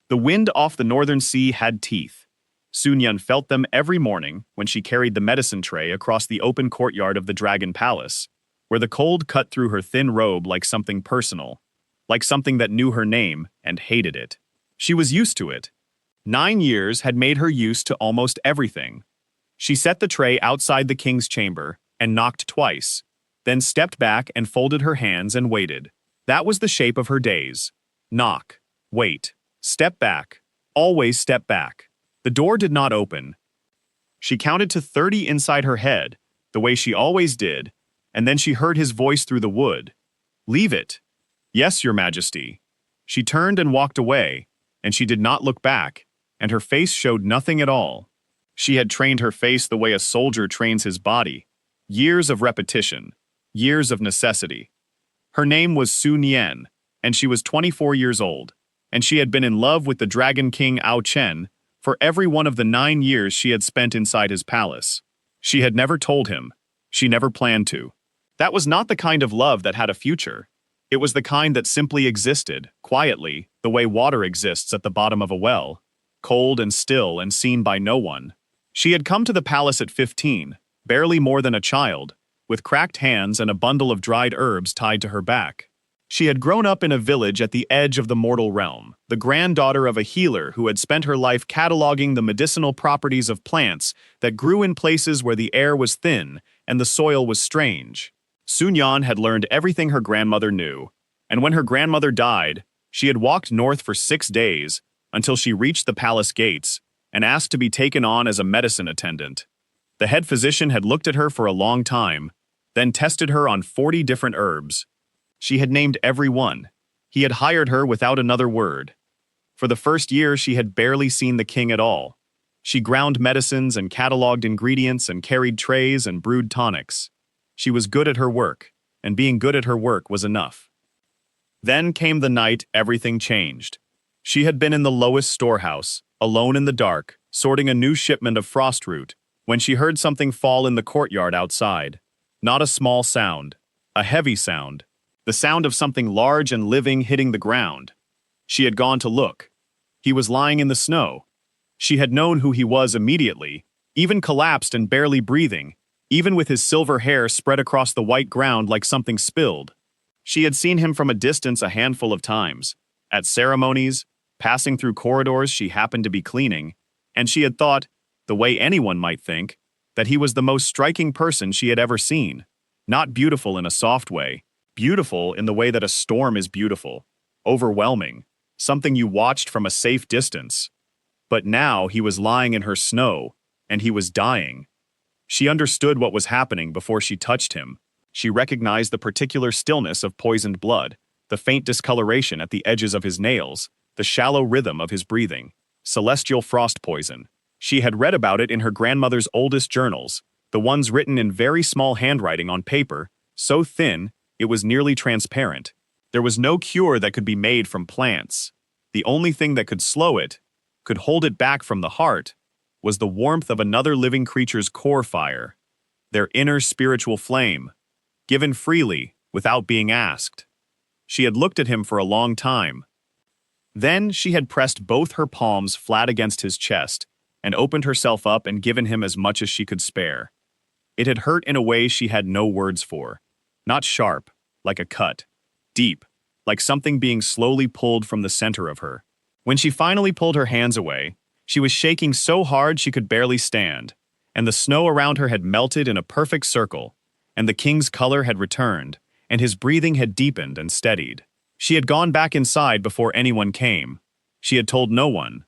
The wind off the northern sea had teeth. Sun Yun felt them every morning when she carried the medicine tray across the open courtyard of the Dragon Palace, where the cold cut through her thin robe like something personal, like something that knew her name and hated it. She was used to it. 9 years had made her used to almost everything. She set the tray outside the king's chamber and knocked twice, then stepped back and folded her hands and waited. That was the shape of her days. Knock, wait, step back, always step back. The door did not open. She counted to 30 inside her head, the way she always did, and then she heard his voice through the wood. Leave it. Yes, your majesty. She turned and walked away, and she did not look back, and her face showed nothing at all. She had trained her face the way a soldier trains his body. Years of repetition, years of necessity. Her name was Sun Yen, and she was 24 years old, and she had been in love with the Dragon King Ao Chen for every one of the 9 years she had spent inside his palace. She had never told him. She never planned to. That was not the kind of love that had a future. It was the kind that simply existed, quietly, the way water exists at the bottom of a well, cold and still and seen by no one. She had come to the palace at 15, barely more than a child, with cracked hands and a bundle of dried herbs tied to her back. She had grown up in a village at the edge of the mortal realm, the granddaughter of a healer who had spent her life cataloging the medicinal properties of plants that grew in places where the air was thin and the soil was strange. Sun Yan had learned everything her grandmother knew, and when her grandmother died, she had walked north for 6 days until she reached the palace gates and asked to be taken on as a medicine attendant. The head physician had looked at her for a long time, then tested her on 40 different herbs. She had named every one. He had hired her without another word. For the first year, she had barely seen the king at all. She ground medicines and cataloged ingredients and carried trays and brewed tonics. She was good at her work, and being good at her work was enough. Then came the night everything changed. She had been in the lowest storehouse, alone in the dark, sorting a new shipment of frost root, when she heard something fall in the courtyard outside. Not a small sound, a heavy sound, the sound of something large and living hitting the ground. She had gone to look. He was lying in the snow. She had known who he was immediately, even collapsed and barely breathing, even with his silver hair spread across the white ground like something spilled. She had seen him from a distance a handful of times, at ceremonies, passing through corridors she happened to be cleaning, and she had thought, the way anyone might think, that he was the most striking person she had ever seen. Not beautiful in a soft way, beautiful in the way that a storm is beautiful, overwhelming, something you watched from a safe distance. But now he was lying in her snow, and he was dying. She understood what was happening before she touched him. She recognized the particular stillness of poisoned blood, the faint discoloration at the edges of his nails, the shallow rhythm of his breathing. Celestial frost poison. She had read about it in her grandmother's oldest journals, the ones written in very small handwriting on paper, so thin it was nearly transparent. There was no cure that could be made from plants. The only thing that could slow it, could hold it back from the heart, was the warmth of another living creature's core fire, their inner spiritual flame, given freely, without being asked. She had looked at him for a long time. Then she had pressed both her palms flat against his chest and opened herself up and given him as much as she could spare. It had hurt in a way she had no words for. Not sharp, like a cut. Deep, like something being slowly pulled from the center of her. When she finally pulled her hands away, she was shaking so hard she could barely stand, and the snow around her had melted in a perfect circle, and the king's color had returned, and his breathing had deepened and steadied. She had gone back inside before anyone came. She had told no one.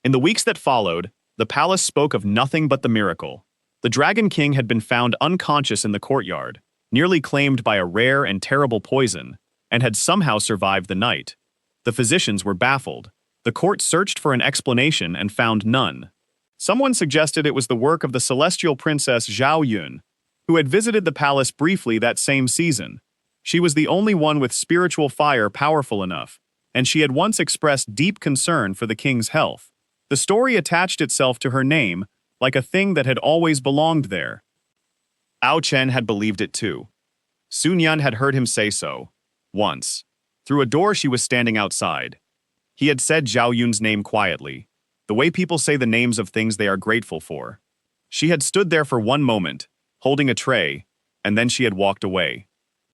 In the weeks that followed, the palace spoke of nothing but the miracle. The Dragon King had been found unconscious in the courtyard, nearly claimed by a rare and terrible poison, and had somehow survived the night. The physicians were baffled. The court searched for an explanation and found none. Someone suggested it was the work of the celestial princess Zhao Yun, who had visited the palace briefly that same season. She was the only one with spiritual fire powerful enough, and she had once expressed deep concern for the king's health. The story attached itself to her name like a thing that had always belonged there. Ao Chen had believed it too. Sun Yan had heard him say so, once, through a door she was standing outside. He had said Zhao Yun's name quietly, the way people say the names of things they are grateful for. She had stood there for one moment, holding a tray, and then she had walked away.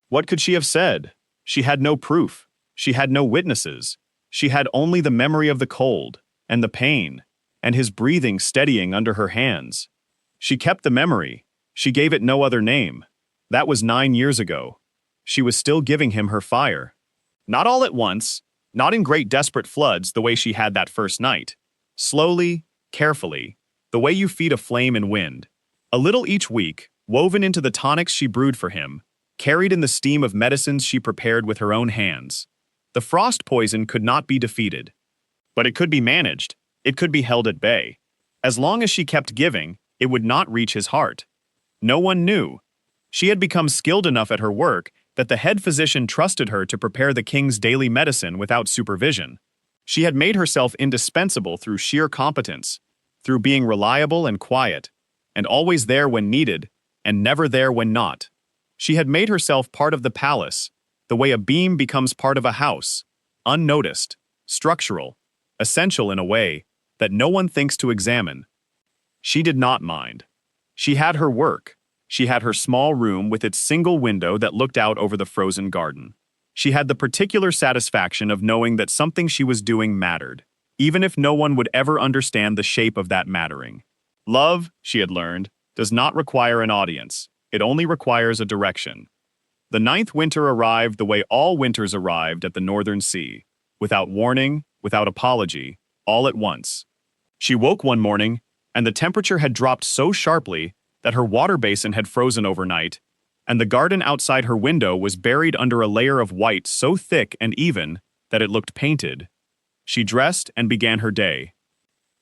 What could she have said? She had no proof. She had no witnesses. She had only the memory of the cold, and the pain, and his breathing steadying under her hands. She kept the memory. She gave it no other name. That was 9 years ago. She was still giving him her fire. Not all at once, not in great desperate floods the way she had that first night. Slowly, carefully, the way you feed a flame in wind. A little each week, woven into the tonics she brewed for him, carried in the steam of medicines she prepared with her own hands. The frost poison could not be defeated. But it could be managed. It could be held at bay. As long as she kept giving, it would not reach his heart. No one knew. She had become skilled enough at her work that the head physician trusted her to prepare the king's daily medicine without supervision. She had made herself indispensable through sheer competence, through being reliable and quiet, and always there when needed, and never there when not. She had made herself part of the palace, the way a beam becomes part of a house, unnoticed, structural, essential in a way that no one thinks to examine. She did not mind. She had her work. She had her small room with its single window that looked out over the frozen garden. She had the particular satisfaction of knowing that something she was doing mattered, even if no one would ever understand the shape of that mattering. Love, she had learned, does not require an audience. It only requires a direction. The 9th winter arrived the way all winters arrived at the Northern Sea, without warning, without apology, all at once. She woke one morning, and the temperature had dropped so sharply that her water basin had frozen overnight, and the garden outside her window was buried under a layer of white so thick and even that it looked painted. She dressed and began her day.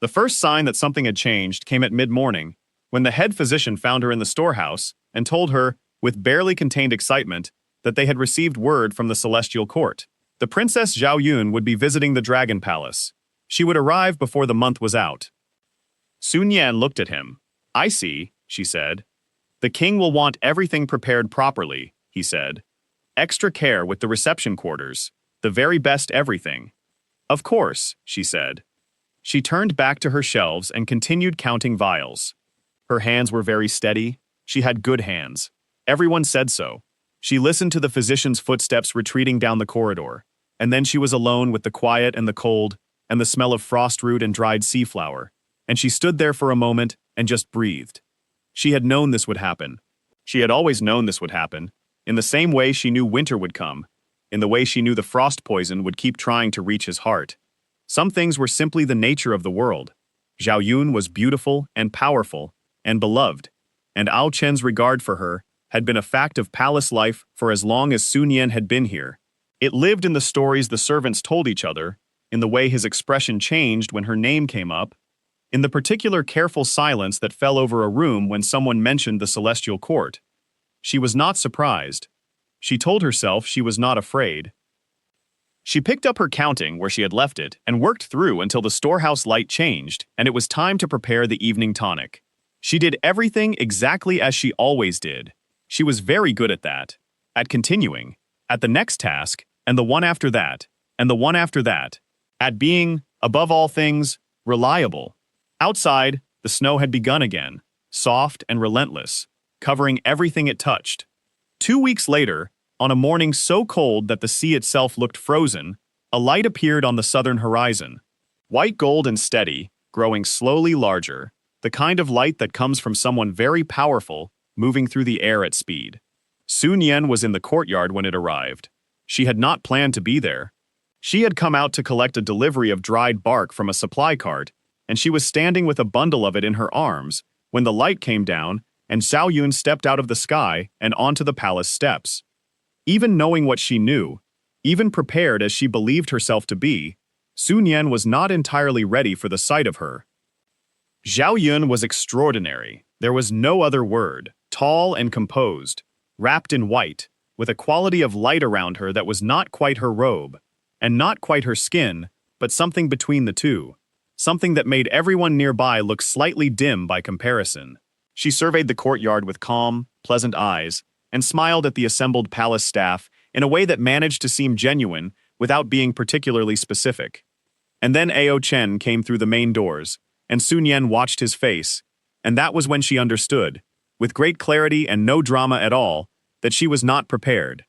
The first sign that something had changed came at mid-morning, when the head physician found her in the storehouse and told her, with barely contained excitement, that they had received word from the celestial court. The Princess Zhao Yun would be visiting the Dragon Palace. She would arrive before the month was out. Sun Yan looked at him. I see, she said. The king will want everything prepared properly, he said. Extra care with the reception quarters, the very best everything. Of course, she said. She turned back to her shelves and continued counting vials. Her hands were very steady. She had good hands. Everyone said so. She listened to the physician's footsteps retreating down the corridor, and then she was alone with the quiet and the cold, and the smell of frost root and dried sea flower, and she stood there for a moment and just breathed. She had known this would happen. She had always known this would happen, in the same way she knew winter would come, in the way she knew the frost poison would keep trying to reach his heart. Some things were simply the nature of the world. Zhao Yun was beautiful and powerful and beloved, and Ao Chen's regard for her had been a fact of palace life for as long as Sun Yan had been here. It lived in the stories the servants told each other, in the way his expression changed when her name came up, in the particular careful silence that fell over a room when someone mentioned the celestial court. She was not surprised. She told herself she was not afraid. She picked up her counting where she had left it and worked through until the storehouse light changed and it was time to prepare the evening tonic. She did everything exactly as she always did. She was very good at that, at continuing, at the next task, and the one after that, and the one after that, at being, above all things, reliable. Outside, the snow had begun again, soft and relentless, covering everything it touched. 2 weeks later, on a morning so cold that the sea itself looked frozen, a light appeared on the southern horizon. White gold and steady, growing slowly larger, the kind of light that comes from someone very powerful, moving through the air at speed. Sun Yan was in the courtyard when it arrived. She had not planned to be there. She had come out to collect a delivery of dried bark from a supply cart, and she was standing with a bundle of it in her arms when the light came down and Zhao Yun stepped out of the sky and onto the palace steps. Even knowing what she knew, even prepared as she believed herself to be, Sun Yan was not entirely ready for the sight of her. Zhao Yun was extraordinary. There was no other word. Tall and composed, wrapped in white, with a quality of light around her that was not quite her robe, and not quite her skin, but something between the two. Something that made everyone nearby look slightly dim by comparison. She surveyed the courtyard with calm, pleasant eyes, and smiled at the assembled palace staff in a way that managed to seem genuine without being particularly specific. And then Ao Chen came through the main doors, and Sun Yan watched his face, and that was when she understood, with great clarity and no drama at all, that she was not prepared.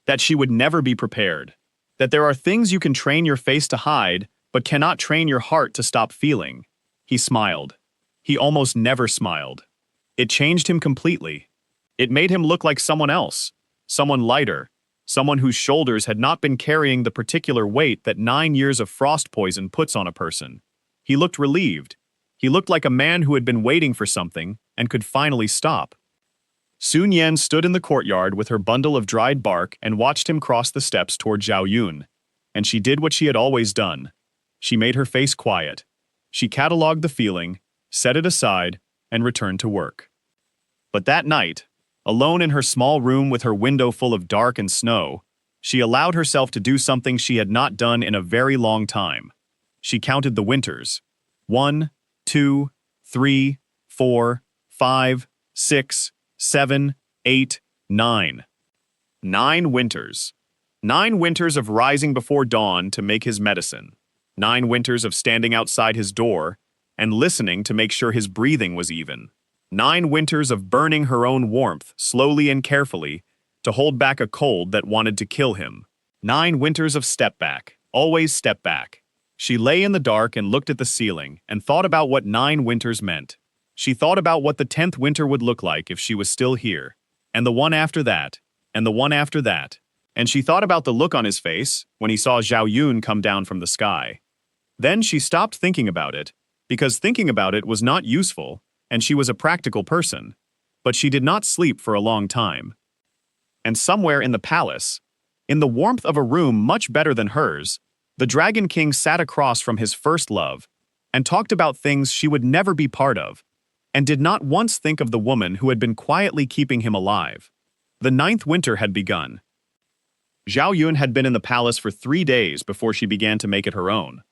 That she would never be prepared. That there are things you can train your face to hide, but cannot train your heart to stop feeling. He smiled. He almost never smiled. It changed him completely. It made him look like someone else, someone lighter, someone whose shoulders had not been carrying the particular weight that 9 years of frost poison puts on a person. He looked relieved. He looked like a man who had been waiting for something and could finally stop. Sun Yan stood in the courtyard with her bundle of dried bark and watched him cross the steps toward Zhao Yun. And she did what she had always done. She made her face quiet. She catalogued the feeling, set it aside, and returned to work. But that night, alone in her small room with her window full of dark and snow, she allowed herself to do something she had not done in a very long time. She counted the winters. 1, 2, 3, 4, 5, 6, 7, 8, 9. 9 winters. 9 winters of rising before dawn to make his medicine. 9 winters of standing outside his door and listening to make sure his breathing was even. 9 winters of burning her own warmth slowly and carefully to hold back a cold that wanted to kill him. 9 winters of step back, always step back. She lay in the dark and looked at the ceiling and thought about what 9 winters meant. She thought about what the 10th winter would look like if she was still here, and the one after that, and the one after that. And she thought about the look on his face when he saw Zhao Yun come down from the sky. Then she stopped thinking about it, because thinking about it was not useful, and she was a practical person. But she did not sleep for a long time. And somewhere in the palace, in the warmth of a room much better than hers, the Dragon King sat across from his first love and talked about things she would never be part of, and did not once think of the woman who had been quietly keeping him alive. The 9th winter had begun. Zhao Yun had been in the palace for 3 days before she began to make it her own.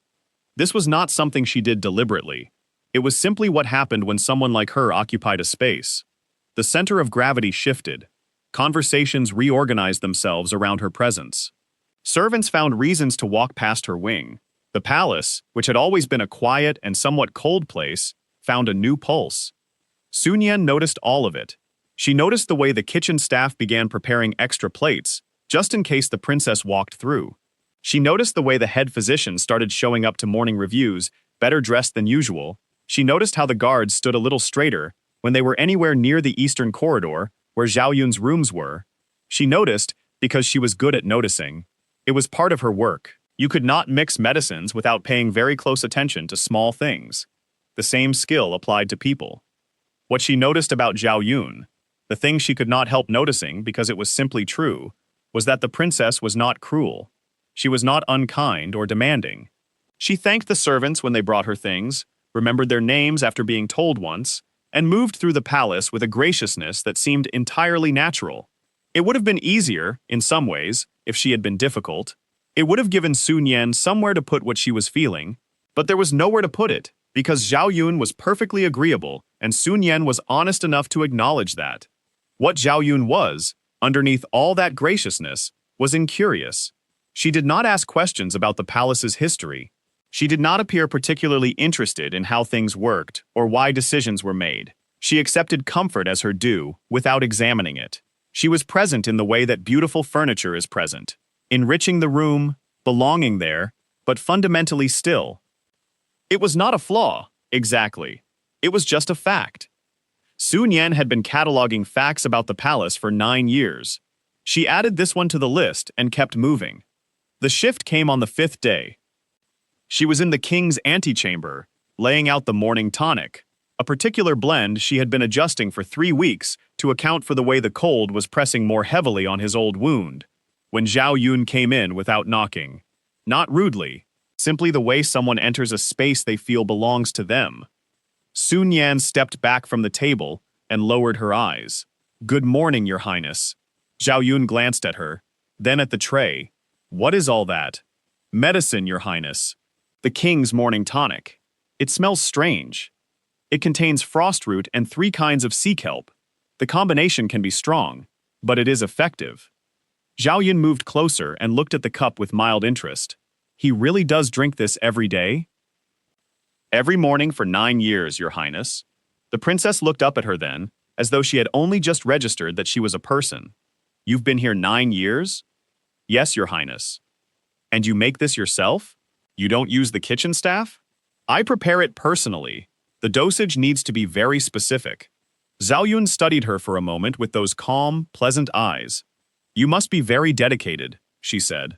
This was not something she did deliberately. It was simply what happened when someone like her occupied a space. The center of gravity shifted. Conversations reorganized themselves around her presence. Servants found reasons to walk past her wing. The palace, which had always been a quiet and somewhat cold place, found a new pulse. Sun Yan noticed all of it. She noticed the way the kitchen staff began preparing extra plates, just in case the princess walked through. She noticed the way the head physician started showing up to morning reviews, better dressed than usual. She noticed how the guards stood a little straighter when they were anywhere near the eastern corridor, where Zhao Yun's rooms were. She noticed because she was good at noticing. It was part of her work. You could not mix medicines without paying very close attention to small things. The same skill applied to people. What she noticed about Zhao Yun, the thing she could not help noticing because it was simply true, was that the princess was not cruel. She was not unkind or demanding. She thanked the servants when they brought her things, remembered their names after being told once, and moved through the palace with a graciousness that seemed entirely natural. It would have been easier, in some ways, if she had been difficult. It would have given Sun Yan somewhere to put what she was feeling, but there was nowhere to put it, because Zhao Yun was perfectly agreeable, and Sun Yan was honest enough to acknowledge that. What Zhao Yun was, underneath all that graciousness, was incurious. She did not ask questions about the palace's history. She did not appear particularly interested in how things worked or why decisions were made. She accepted comfort as her due, without examining it. She was present in the way that beautiful furniture is present, enriching the room, belonging there, but fundamentally still. It was not a flaw, exactly. It was just a fact. Sun Yan had been cataloging facts about the palace for 9 years. She added this one to the list and kept moving. The shift came on the 5th day. She was in the king's antechamber, laying out the morning tonic, a particular blend she had been adjusting for 3 weeks to account for the way the cold was pressing more heavily on his old wound, when Zhao Yun came in without knocking. Not rudely, simply the way someone enters a space they feel belongs to them. Sun Yan stepped back from the table and lowered her eyes. "Good morning, Your Highness." Zhao Yun glanced at her, then at the tray. "What is all that?" "Medicine, Your Highness. The king's morning tonic. It smells strange. It contains frost root and 3 kinds of sea kelp. The combination can be strong, but it is effective." Zhao Yun moved closer and looked at the cup with mild interest. He really does drink this every day? Every morning for 9 years, Your Highness. The princess looked up at her then, as though she had only just registered that she was a person. You've been here 9 years? Yes, Your Highness. And you make this yourself? You don't use the kitchen staff? I prepare it personally. The dosage needs to be very specific. Zhao Yun studied her for a moment with those calm, pleasant eyes. You must be very dedicated, she said.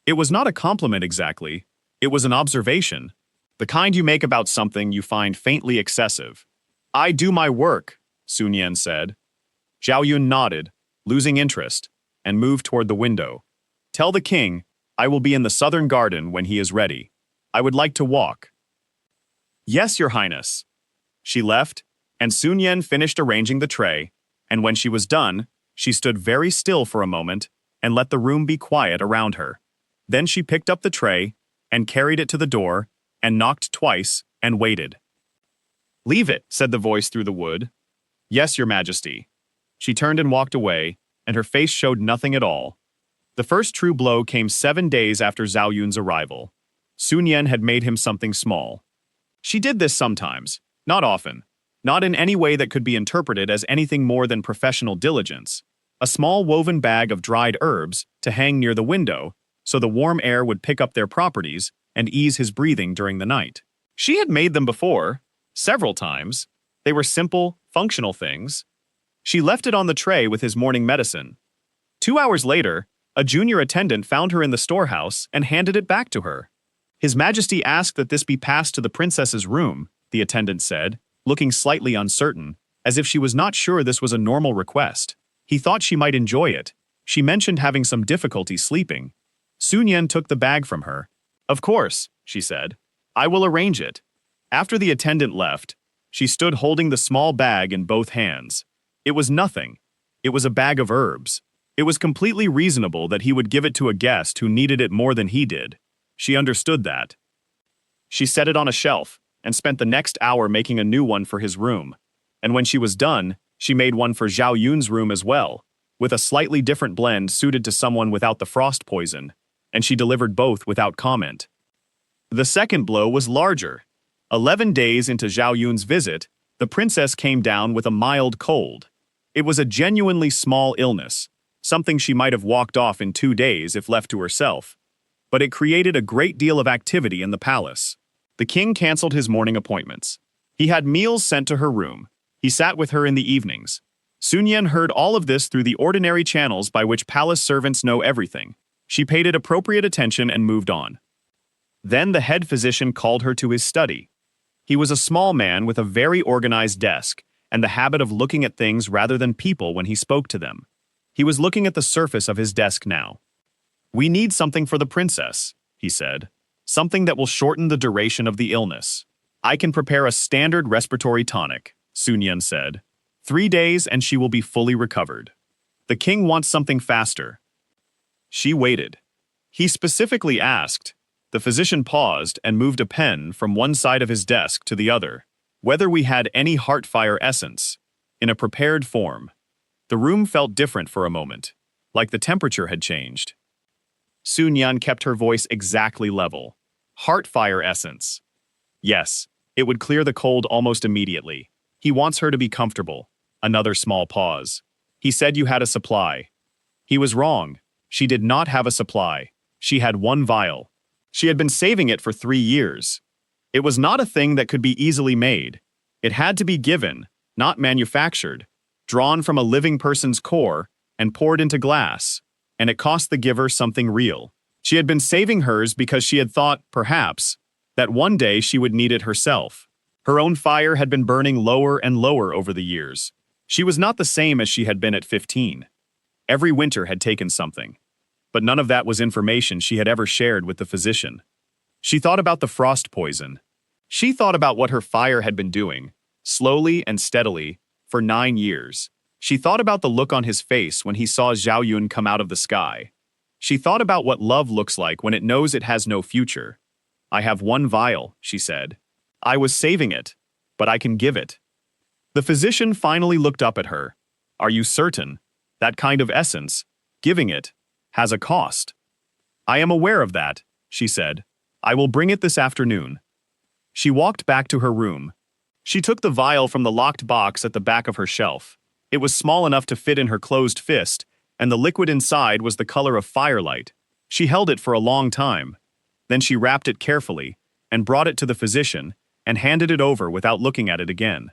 It was not a compliment exactly. It was an observation. The kind you make about something you find faintly excessive. I do my work, Sun Yan said. Zhao Yun nodded, losing interest, and moved toward the window. Tell the king, I will be in the southern garden when he is ready. I would like to walk. Yes, Your Highness. She left, and Sun Yan finished arranging the tray, and when she was done, she stood very still for a moment and let the room be quiet around her. Then she picked up the tray and carried it to the door and knocked twice and waited. Leave it, said the voice through the wood. Yes, Your Majesty. She turned and walked away, and her face showed nothing at all. The first true blow came 7 days after Zhao Yun's arrival. Sun Yan had made him something small. She did this sometimes, not often, not in any way that could be interpreted as anything more than professional diligence. A small woven bag of dried herbs to hang near the window, so the warm air would pick up their properties and ease his breathing during the night. She had made them before, several times. They were simple, functional things. She left it on the tray with his morning medicine. 2 hours later, a junior attendant found her in the storehouse and handed it back to her. His Majesty asked that this be passed to the princess's room, the attendant said, looking slightly uncertain, as if she was not sure this was a normal request. He thought she might enjoy it. She mentioned having some difficulty sleeping. Sun Yan took the bag from her. Of course, she said. I will arrange it. After the attendant left, she stood holding the small bag in both hands. It was nothing. It was a bag of herbs. It was completely reasonable that he would give it to a guest who needed it more than he did. She understood that. She set it on a shelf and spent the next hour making a new one for his room. And when she was done, she made one for Zhao Yun's room as well, with a slightly different blend suited to someone without the frost poison, and she delivered both without comment. The second blow was larger. 11 days into Zhao Yun's visit, the princess came down with a mild cold. It was a genuinely small illness, something she might have walked off in 2 days if left to herself. But it created a great deal of activity in the palace. The king canceled his morning appointments. He had meals sent to her room. He sat with her in the evenings. Sun Yan heard all of this through the ordinary channels by which palace servants know everything. She paid it appropriate attention and moved on. Then the head physician called her to his study. He was a small man with a very organized desk and the habit of looking at things rather than people when he spoke to them. He was looking at the surface of his desk now. We need something for the princess, he said. Something that will shorten the duration of the illness. I can prepare a standard respiratory tonic, Sun Yan said. 3 days and she will be fully recovered. The king wants something faster. She waited. He specifically asked. The physician paused and moved a pen from one side of his desk to the other. Whether we had any heartfire essence, in a prepared form. The room felt different for a moment, like the temperature had changed. Sun Yan kept her voice exactly level. Heartfire essence. Yes, it would clear the cold almost immediately. He wants her to be comfortable. Another small pause. He said you had a supply. He was wrong. She did not have a supply. She had 1 vial. She had been saving it for 3 years. It was not a thing that could be easily made. It had to be given, not manufactured, drawn from a living person's core and poured into glass, and it cost the giver something real. She had been saving hers because she had thought, perhaps, that one day she would need it herself. Her own fire had been burning lower and lower over the years. She was not the same as she had been at 15. Every winter had taken something. But none of that was information she had ever shared with the physician. She thought about the frost poison. She thought about what her fire had been doing, slowly and steadily, for 9 years. She thought about the look on his face when he saw Zhao Yun come out of the sky. She thought about what love looks like when it knows it has no future. I have 1 vial, she said. I was saving it, but I can give it. The physician finally looked up at her. Are you certain? That kind of essence, giving it, has a cost. I am aware of that, she said. I will bring it this afternoon. She walked back to her room. She took the vial from the locked box at the back of her shelf. It was small enough to fit in her closed fist, and the liquid inside was the color of firelight. She held it for a long time. Then she wrapped it carefully, and brought it to the physician, and handed it over without looking at it again.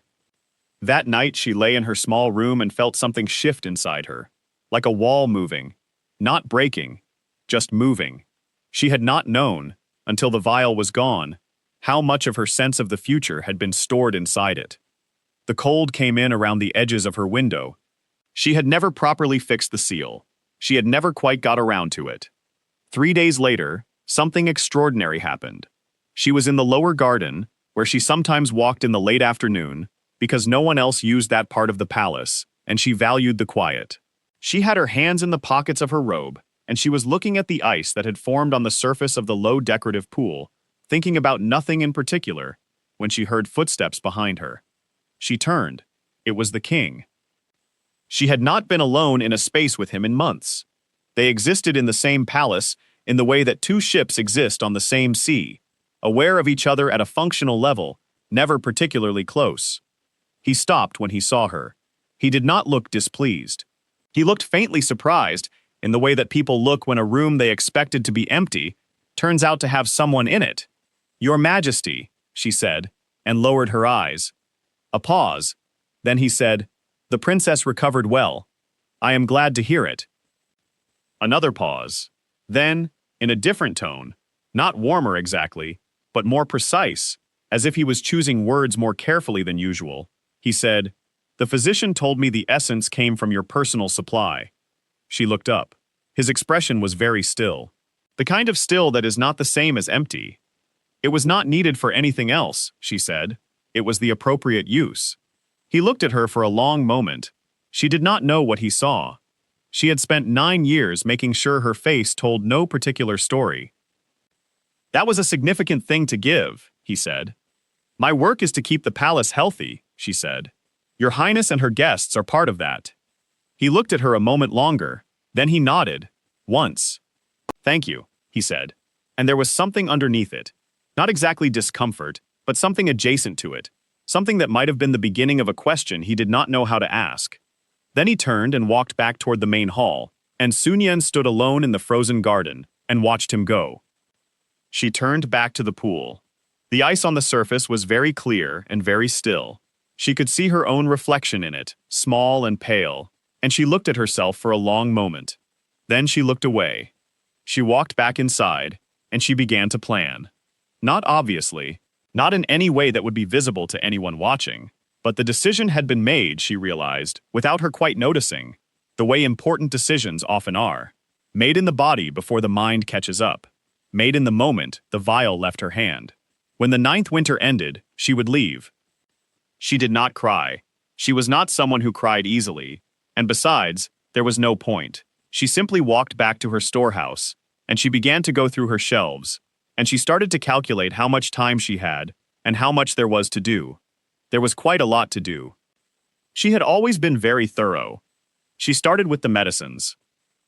That night she lay in her small room and felt something shift inside her, like a wall moving, not breaking, just moving. She had not known, until the vial was gone, how much of her sense of the future had been stored inside it. The cold came in around the edges of her window. She had never properly fixed the seal. She had never quite got around to it. 3 days later, something extraordinary happened. She was in the lower garden, where she sometimes walked in the late afternoon, because no one else used that part of the palace, and she valued the quiet. She had her hands in the pockets of her robe, and she was looking at the ice that had formed on the surface of the low decorative pool, thinking about nothing in particular, when she heard footsteps behind her. She turned. It was the king. She had not been alone in a space with him in months. They existed in the same palace in the way that two ships exist on the same sea, aware of each other at a functional level, never particularly close. He stopped when he saw her. He did not look displeased. He looked faintly surprised, in the way that people look when a room they expected to be empty turns out to have someone in it. "Your Majesty," she said, and lowered her eyes. A pause. Then he said, "The princess recovered well. I am glad to hear it." Another pause. Then, in a different tone, not warmer exactly, but more precise, as if he was choosing words more carefully than usual, he said, "The physician told me the essence came from your personal supply." She looked up. His expression was very still. The kind of still that is not the same as empty. It was not needed for anything else, she said. It was the appropriate use. He looked at her for a long moment. She did not know what he saw. She had spent 9 years making sure her face told no particular story. "That was a significant thing to give," he said. "My work is to keep the palace healthy," she said. "Your Highness and her guests are part of that." He looked at her a moment longer, then he nodded. Once. "Thank you," he said. And there was something underneath it. Not exactly discomfort, but something adjacent to it. Something that might have been the beginning of a question he did not know how to ask. Then he turned and walked back toward the main hall, and Sun Yan stood alone in the frozen garden and watched him go. She turned back to the pool. The ice on the surface was very clear and very still. She could see her own reflection in it, small and pale, and she looked at herself for a long moment. Then she looked away. She walked back inside, and she began to plan. Not obviously, not in any way that would be visible to anyone watching, but the decision had been made, she realized, without her quite noticing, the way important decisions often are. Made in the body before the mind catches up. Made in the moment the vial left her hand. When the 9th winter ended, she would leave. She did not cry. She was not someone who cried easily, and besides, there was no point. She simply walked back to her storehouse, and she began to go through her shelves, and she started to calculate how much time she had and how much there was to do. There was quite a lot to do. She had always been very thorough. She started with the medicines.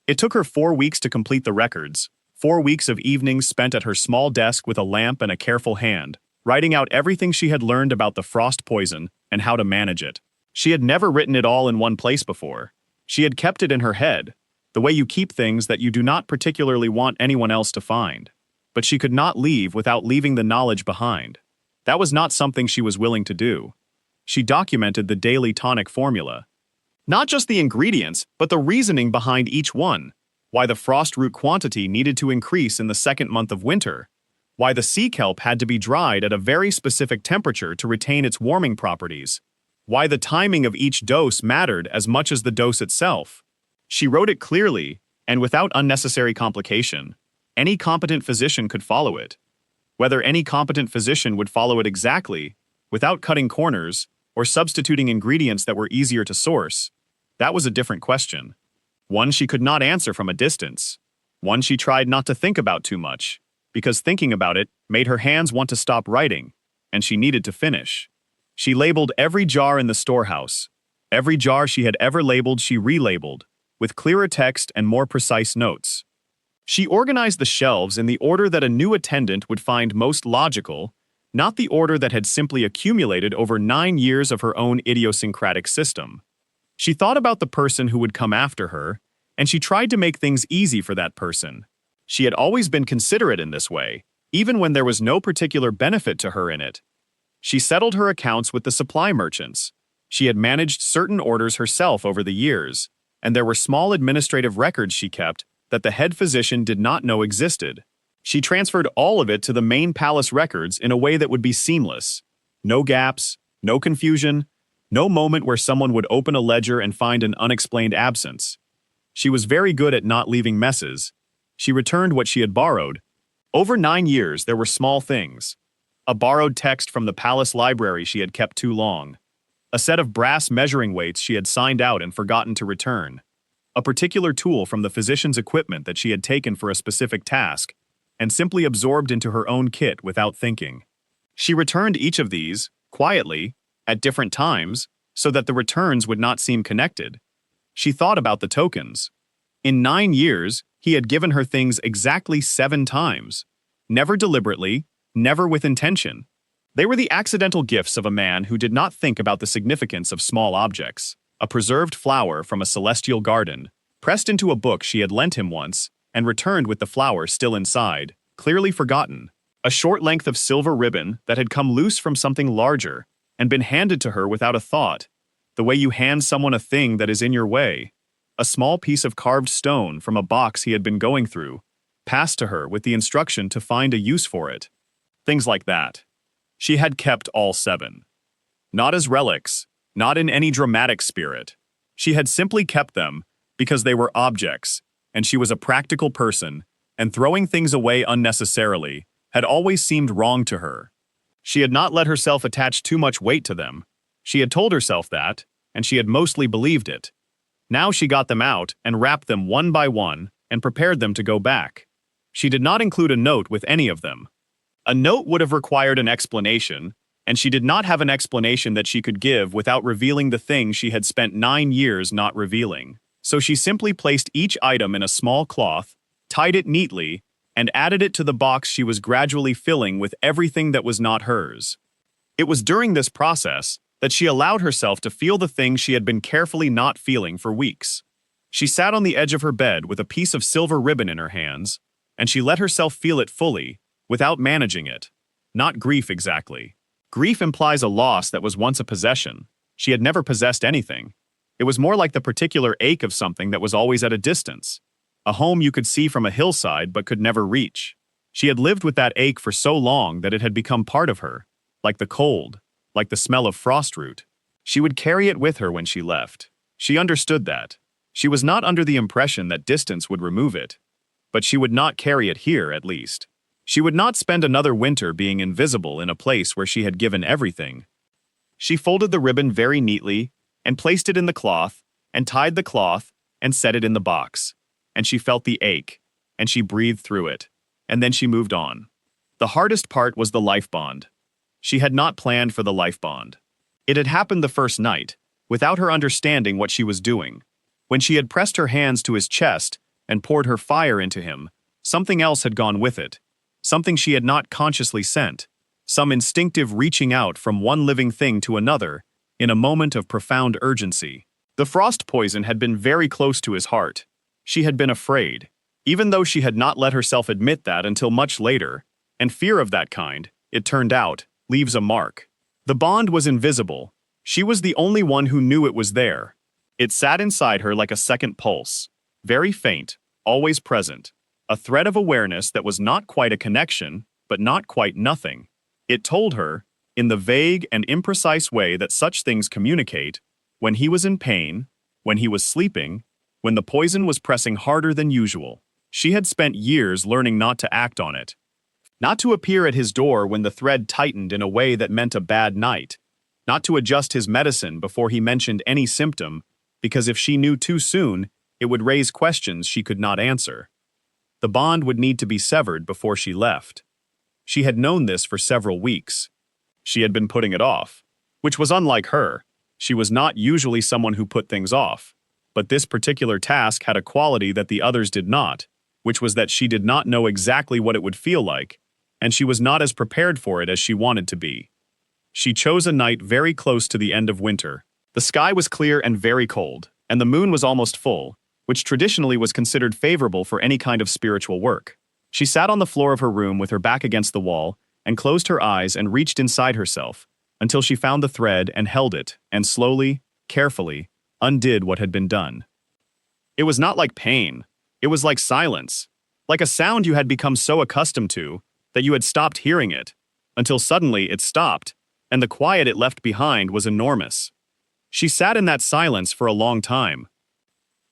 It took her 4 weeks to complete the records, 4 weeks of evenings spent at her small desk with a lamp and a careful hand, writing out everything she had learned about the frost poison and how to manage it. She had never written it all in one place before. She had kept it in her head, the way you keep things that you do not particularly want anyone else to find. But she could not leave without leaving the knowledge behind. That was not something she was willing to do. She documented the daily tonic formula. Not just the ingredients, but the reasoning behind each one. Why the frost root quantity needed to increase in the 2nd month of winter. Why the sea kelp had to be dried at a very specific temperature to retain its warming properties. Why the timing of each dose mattered as much as the dose itself. She wrote it clearly, and without unnecessary complication. Any competent physician could follow it. Whether any competent physician would follow it exactly, without cutting corners, or substituting ingredients that were easier to source, that was a different question. One she could not answer from a distance. One she tried not to think about too much, because thinking about it made her hands want to stop writing, and she needed to finish. She labeled every jar in the storehouse. Every jar she had ever labeled she relabeled, with clearer text and more precise notes. She organized the shelves in the order that a new attendant would find most logical, not the order that had simply accumulated over 9 years of her own idiosyncratic system. She thought about the person who would come after her, and she tried to make things easy for that person. She had always been considerate in this way, even when there was no particular benefit to her in it. She settled her accounts with the supply merchants. She had managed certain orders herself over the years, and there were small administrative records she kept that the head physician did not know existed. She transferred all of it to the main palace records in a way that would be seamless. No gaps, no confusion, no moment where someone would open a ledger and find an unexplained absence. She was very good at not leaving messes. She returned what she had borrowed. Over 9 years, there were small things. A borrowed text from the palace library she had kept too long. A set of brass measuring weights she had signed out and forgotten to return. A particular tool from the physician's equipment that she had taken for a specific task, and simply absorbed into her own kit without thinking. She returned each of these, quietly, at different times, so that the returns would not seem connected. She thought about the tokens. In 9 years, he had given her things exactly 7 times. Never deliberately, never with intention. They were the accidental gifts of a man who did not think about the significance of small objects. A preserved flower from a celestial garden, pressed into a book she had lent him once, and returned with the flower still inside, clearly forgotten. A short length of silver ribbon that had come loose from something larger, and been handed to her without a thought, the way you hand someone a thing that is in your way. A small piece of carved stone from a box he had been going through, passed to her with the instruction to find a use for it. Things like that. She had kept all 7. Not as relics, not in any dramatic spirit. She had simply kept them because they were objects, and she was a practical person, and throwing things away unnecessarily had always seemed wrong to her. She had not let herself attach too much weight to them. She had told herself that, and she had mostly believed it. Now she got them out and wrapped them one by one and prepared them to go back. She did not include a note with any of them. A note would have required an explanation, and she did not have an explanation that she could give without revealing the thing she had spent 9 years not revealing. So she simply placed each item in a small cloth, tied it neatly, and added it to the box she was gradually filling with everything that was not hers. It was during this process that she allowed herself to feel the thing she had been carefully not feeling for weeks. She sat on the edge of her bed with a piece of silver ribbon in her hands, and she let herself feel it fully, without managing it. Not grief exactly. Grief implies a loss that was once a possession. She had never possessed anything. It was more like the particular ache of something that was always at a distance. A home you could see from a hillside but could never reach. She had lived with that ache for so long that it had become part of her, like the cold, like the smell of frost root. She would carry it with her when she left. She understood that. She was not under the impression that distance would remove it. But she would not carry it here, at least. She would not spend another winter being invisible in a place where she had given everything. She folded the ribbon very neatly, and placed it in the cloth, and tied the cloth, and set it in the box. And she felt the ache, and she breathed through it, and then she moved on. The hardest part was the life bond. She had not planned for the life bond. It had happened the first night, without her understanding what she was doing. When she had pressed her hands to his chest and poured her fire into him, something else had gone with it. Something she had not consciously sent. Some instinctive reaching out from one living thing to another, in a moment of profound urgency. The frost poison had been very close to his heart. She had been afraid, even though she had not let herself admit that until much later, and fear of that kind, it turned out, leaves a mark. The bond was invisible. She was the only one who knew it was there. It sat inside her like a second pulse, very faint, always present. A thread of awareness that was not quite a connection, but not quite nothing. It told her, in the vague and imprecise way that such things communicate, when he was in pain, when he was sleeping, when the poison was pressing harder than usual. She had spent years learning not to act on it. Not to appear at his door when the thread tightened in a way that meant a bad night. Not to adjust his medicine before he mentioned any symptom, because if she knew too soon, it would raise questions she could not answer. The bond would need to be severed before she left. She had known this for several weeks. She had been putting it off, which was unlike her. She was not usually someone who put things off, but this particular task had a quality that the others did not. which was that she did not know exactly what it would feel like, and she was not as prepared for it as she wanted to be. She chose a night very close to the end of winter. The sky was clear and very cold, and the moon was almost full, which traditionally was considered favorable for any kind of spiritual work. She sat on the floor of her room with her back against the wall, and closed her eyes and reached inside herself, until she found the thread and held it, and slowly, carefully, undid what had been done. It was not like pain. It was like silence, like a sound you had become so accustomed to that you had stopped hearing it, until suddenly it stopped, and the quiet it left behind was enormous. She sat in that silence for a long time.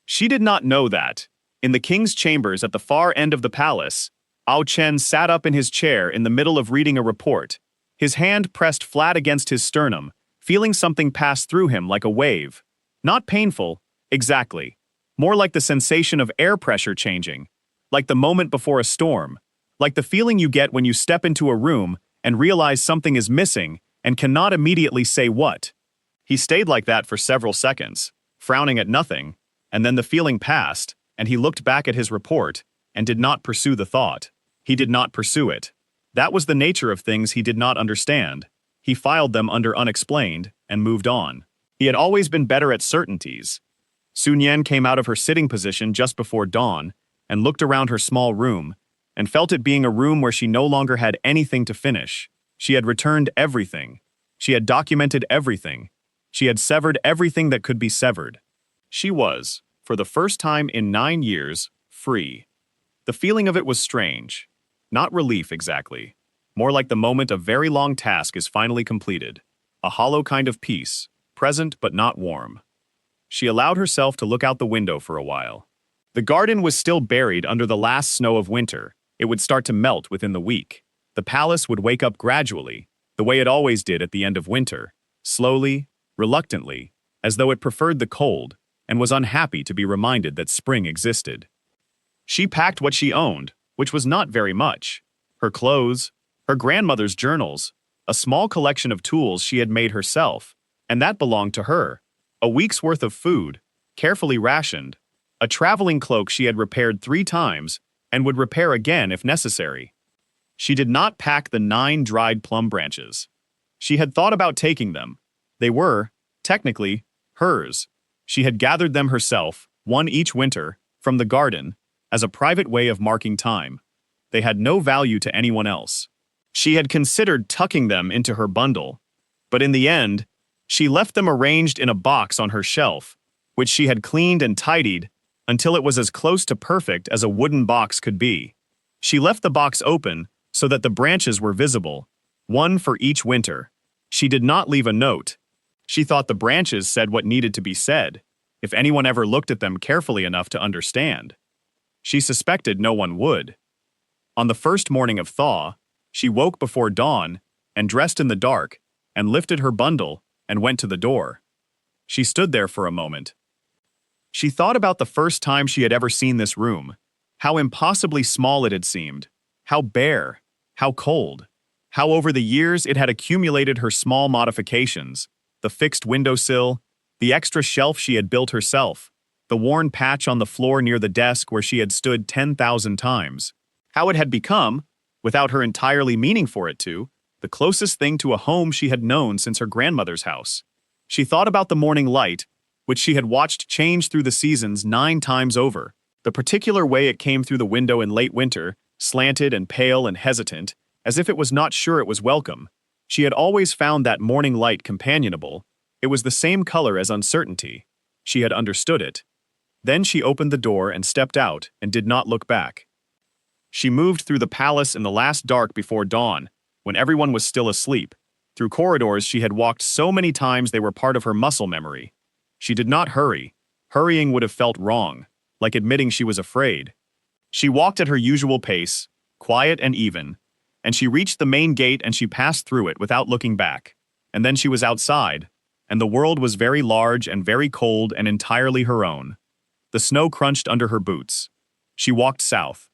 She did not know that, in the king's chambers at the far end of the palace, Ao Chen sat up in his chair in the middle of reading a report, his hand pressed flat against his sternum, feeling something pass through him like a wave. Not painful, exactly. More like the sensation of air pressure changing, like the moment before a storm, like the feeling you get when you step into a room and realize something is missing and cannot immediately say what. He stayed like that for several seconds, frowning at nothing, and then the feeling passed, and he looked back at his report and did not pursue the thought. He did not pursue it. That was the nature of things he did not understand. He filed them under unexplained and moved on. He had always been better at certainties. Sun Yan came out of her sitting position just before dawn and looked around her small room and felt it being a room where she no longer had anything to finish. She had returned everything. She had documented everything. She had severed everything that could be severed. She was, for the first time in 9 years, free. The feeling of it was strange. Not relief exactly. More like the moment a very long task is finally completed. A hollow kind of peace, present but not warm. She allowed herself to look out the window for a while. The garden was still buried under the last snow of winter. It would start to melt within the week. The palace would wake up gradually, the way it always did at the end of winter, slowly, reluctantly, as though it preferred the cold and was unhappy to be reminded that spring existed. She packed what she owned, which was not very much. Her clothes, her grandmother's journals, a small collection of tools she had made herself, and that belonged to her. A week's worth of food, carefully rationed, a traveling cloak she had repaired 3 times and would repair again if necessary. She did not pack the 9 dried plum branches. She had thought about taking them. They were, technically, hers. She had gathered them herself, one each winter, from the garden, as a private way of marking time. They had no value to anyone else. She had considered tucking them into her bundle, but in the end, she left them arranged in a box on her shelf, which she had cleaned and tidied until it was as close to perfect as a wooden box could be. She left the box open so that the branches were visible, one for each winter. She did not leave a note. She thought the branches said what needed to be said, if anyone ever looked at them carefully enough to understand. She suspected no one would. On the first morning of thaw, she woke before dawn and dressed in the dark and lifted her bundle and went to the door. She stood there for a moment. She thought about the first time she had ever seen this room, how impossibly small it had seemed, how bare, how cold, how over the years it had accumulated her small modifications, the fixed windowsill, the extra shelf she had built herself, the worn patch on the floor near the desk where she had stood 10,000 times. How it had become, without her entirely meaning for it to, the closest thing to a home she had known since her grandmother's house. She thought about the morning light, which she had watched change through the seasons 9 times over. The particular way it came through the window in late winter, slanted and pale and hesitant, as if it was not sure it was welcome. She had always found that morning light companionable. It was the same color as uncertainty. She had understood it. Then she opened the door and stepped out and did not look back. She moved through the palace in the last dark before dawn, when everyone was still asleep, through corridors she had walked so many times they were part of her muscle memory. She did not hurry. Hurrying would have felt wrong, like admitting she was afraid. She walked at her usual pace, quiet and even, and she reached the main gate and she passed through it without looking back. And then she was outside, and the world was very large and very cold and entirely her own. The snow crunched under her boots. She walked south.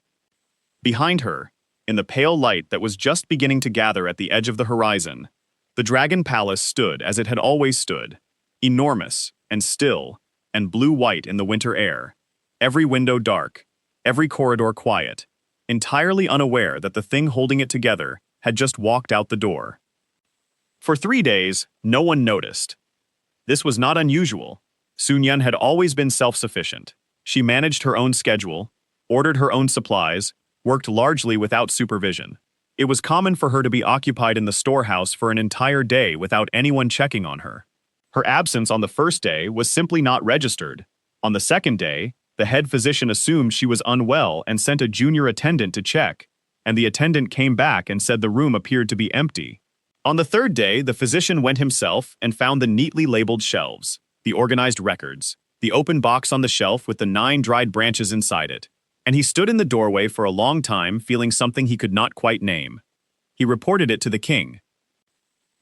Behind her, in the pale light that was just beginning to gather at the edge of the horizon, the Dragon Palace stood as it had always stood, enormous and still and blue-white in the winter air, every window dark, every corridor quiet, entirely unaware that the thing holding it together had just walked out the door. For 3 days, no one noticed. This was not unusual. Sun had always been self-sufficient. She managed her own schedule, ordered her own supplies, worked largely without supervision. It was common for her to be occupied in the storehouse for an entire day without anyone checking on her. Her absence on the first day was simply not registered. On the second day, the head physician assumed she was unwell and sent a junior attendant to check, and the attendant came back and said the room appeared to be empty. On the third day, the physician went himself and found the neatly labeled shelves, the organized records, the open box on the shelf with the 9 dried branches inside it, and he stood in the doorway for a long time feeling something he could not quite name. He reported it to the king.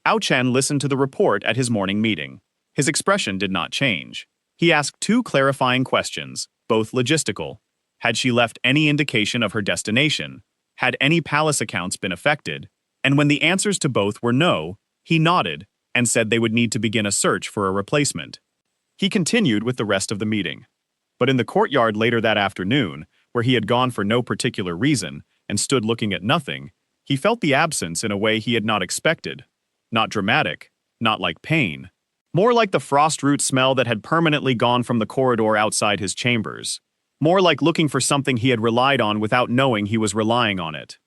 Ao Chen listened to the report at his morning meeting. His expression did not change. He asked 2 clarifying questions, both logistical. Had she left any indication of her destination? Had any palace accounts been affected? And when the answers to both were no, he nodded and said they would need to begin a search for a replacement. He continued with the rest of the meeting. But in the courtyard later that afternoon, where he had gone for no particular reason and stood looking at nothing, he felt the absence in a way he had not expected. Not dramatic, not like pain. More like the frost root smell that had permanently gone from the corridor outside his chambers. More like looking for something he had relied on without knowing he was relying on it.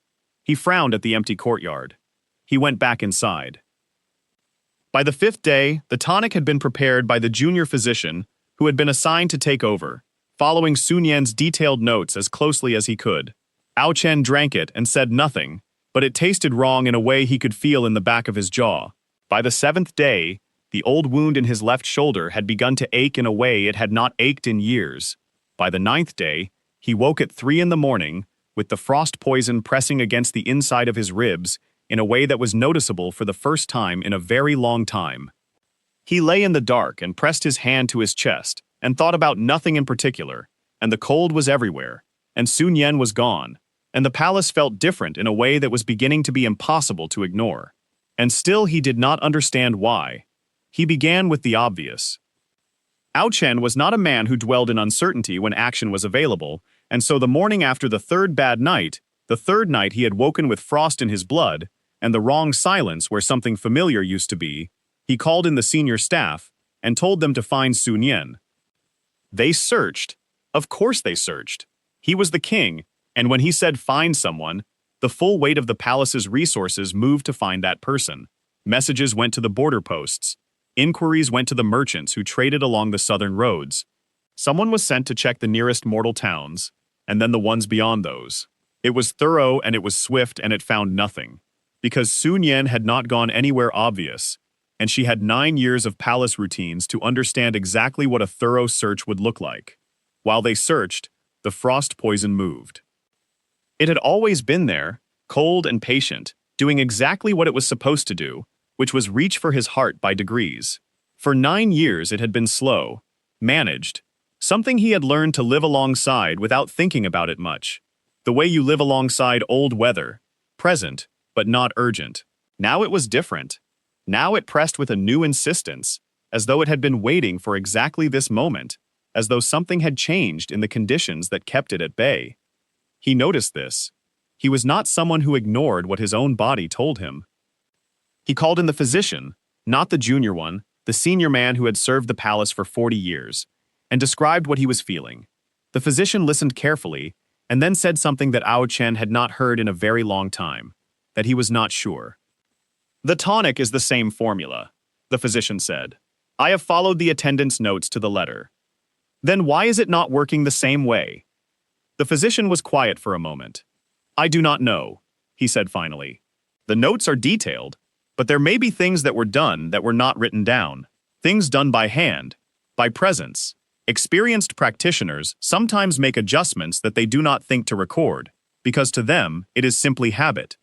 He frowned at the empty courtyard. He went back inside. By the 5th day, the tonic had been prepared by the junior physician who had been assigned to take over, following Sun Yan's detailed notes as closely as he could. Ao Chen drank it and said nothing, but it tasted wrong in a way he could feel in the back of his jaw. By the 7th day, the old wound in his left shoulder had begun to ache in a way it had not ached in years. By the 9th day, he woke at 3 in the morning, with the frost poison pressing against the inside of his ribs in a way that was noticeable for the first time in a very long time. He lay in the dark and pressed his hand to his chest and thought about nothing in particular, and the cold was everywhere, and Sun Yan was gone, and the palace felt different in a way that was beginning to be impossible to ignore. And still he did not understand why. He began with the obvious. Ao Chen was not a man who dwelled in uncertainty when action was available, and so the morning after the 3rd bad night, the 3rd night he had woken with frost in his blood, and the wrong silence where something familiar used to be, he called in the senior staff and told them to find Sun Yan. They searched. Of course they searched. He was the king, and when he said find someone, the full weight of the palace's resources moved to find that person. Messages went to the border posts. Inquiries went to the merchants who traded along the southern roads. Someone was sent to check the nearest mortal towns, and then the ones beyond those. It was thorough and it was swift and it found nothing. Because Sun Yan had not gone anywhere obvious, and she had 9 years of palace routines to understand exactly what a thorough search would look like. While they searched, the frost poison moved. It had always been there, cold and patient, doing exactly what it was supposed to do, which was reach for his heart by degrees. For 9 years it had been slow, managed, something he had learned to live alongside without thinking about it much. The way you live alongside old weather, present, but not urgent. Now it was different. Now it pressed with a new insistence, as though it had been waiting for exactly this moment, as though something had changed in the conditions that kept it at bay. He noticed this. He was not someone who ignored what his own body told him. He called in the physician, not the junior one, the senior man who had served the palace for 40 years, and described what he was feeling. The physician listened carefully, and then said something that Ao Chen had not heard in a very long time, that he was not sure. The tonic is the same formula, the physician said. I have followed the attendant's notes to the letter. Then why is it not working the same way? The physician was quiet for a moment. I do not know, he said finally. The notes are detailed, but there may be things that were done that were not written down, things done by hand, by presence. Experienced practitioners sometimes make adjustments that they do not think to record, because to them it is simply habit.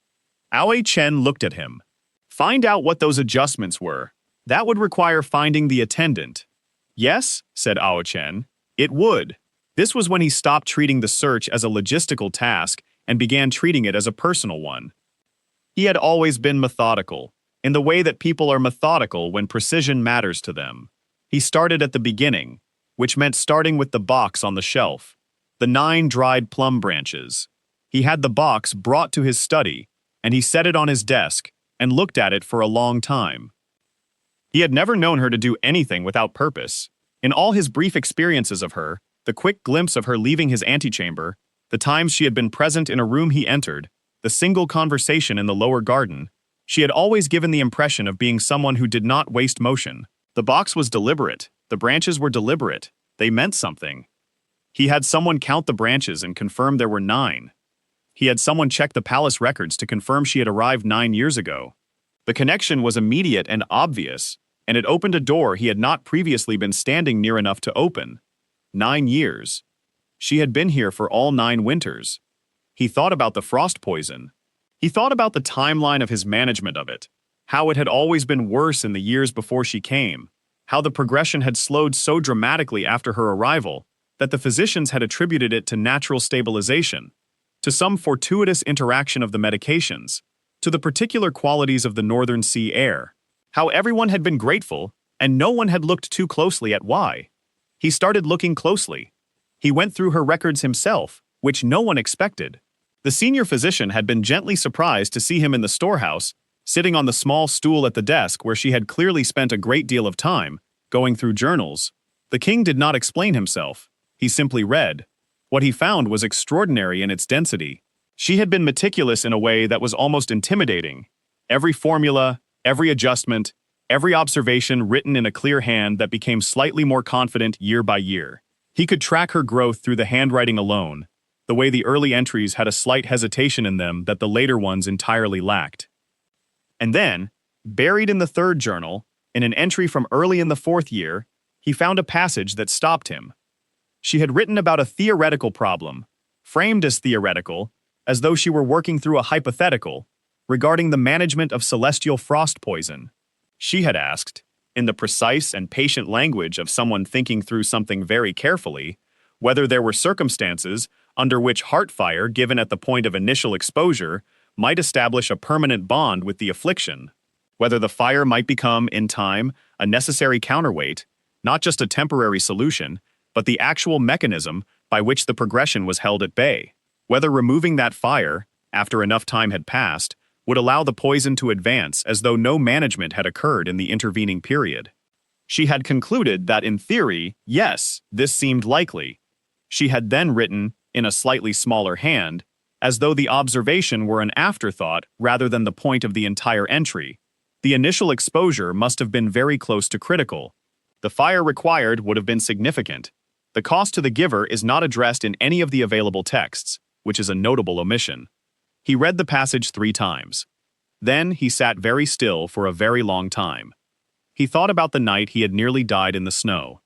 Ao Chen looked at him. Find out what those adjustments were. That would require finding the attendant. Yes, said Ao Chen, it would. This was when he stopped treating the search as a logistical task and began treating it as a personal one. He had always been methodical, in the way that people are methodical when precision matters to them. He started at the beginning, which meant starting with the box on the shelf. the 9 dried plum branches. He had the box brought to his study, and he set it on his desk and looked at it for a long time. He had never known her to do anything without purpose. In all his brief experiences of her, the quick glimpse of her leaving his antechamber, the times she had been present in a room he entered, the single conversation in the lower garden, she had always given the impression of being someone who did not waste motion. The box was deliberate, the branches were deliberate, they meant something. He had someone count the branches and confirm there were 9. He had someone check the palace records to confirm she had arrived 9 years ago. The connection was immediate and obvious, and it opened a door he had not previously been standing near enough to open. 9 years. She had been here for all 9 winters. He thought about the frost poison. He thought about the timeline of his management of it, how it had always been worse in the years before she came, how the progression had slowed so dramatically after her arrival that the physicians had attributed it to natural stabilization, to some fortuitous interaction of the medications, to the particular qualities of the northern sea air, how everyone had been grateful and no one had looked too closely at why. He started looking closely. He went through her records himself, which no one expected. The senior physician had been gently surprised to see him in the storehouse, sitting on the small stool at the desk where she had clearly spent a great deal of time, going through journals. The king did not explain himself. He simply read. What he found was extraordinary in its density. She had been meticulous in a way that was almost intimidating. Every formula, every adjustment, every observation written in a clear hand that became slightly more confident year by year. He could track her growth through the handwriting alone, the way the early entries had a slight hesitation in them that the later ones entirely lacked. And then, buried in the 3rd journal, in an entry from early in the 4th year, he found a passage that stopped him. She had written about a theoretical problem, framed as theoretical, as though she were working through a hypothetical, regarding the management of celestial frost poison. She had asked, in the precise and patient language of someone thinking through something very carefully, whether there were circumstances under which heart fire given at the point of initial exposure might establish a permanent bond with the affliction, whether the fire might become, in time, a necessary counterweight, not just a temporary solution, but the actual mechanism by which the progression was held at bay, whether removing that fire, after enough time had passed, would allow the poison to advance as though no management had occurred in the intervening period. She had concluded that in theory, yes, this seemed likely. She had then written, in a slightly smaller hand, as though the observation were an afterthought rather than the point of the entire entry. The initial exposure must have been very close to critical. The fire required would have been significant. The cost to the giver is not addressed in any of the available texts, which is a notable omission. He read the passage 3 times. Then he sat very still for a very long time. He thought about the night he had nearly died in the snow.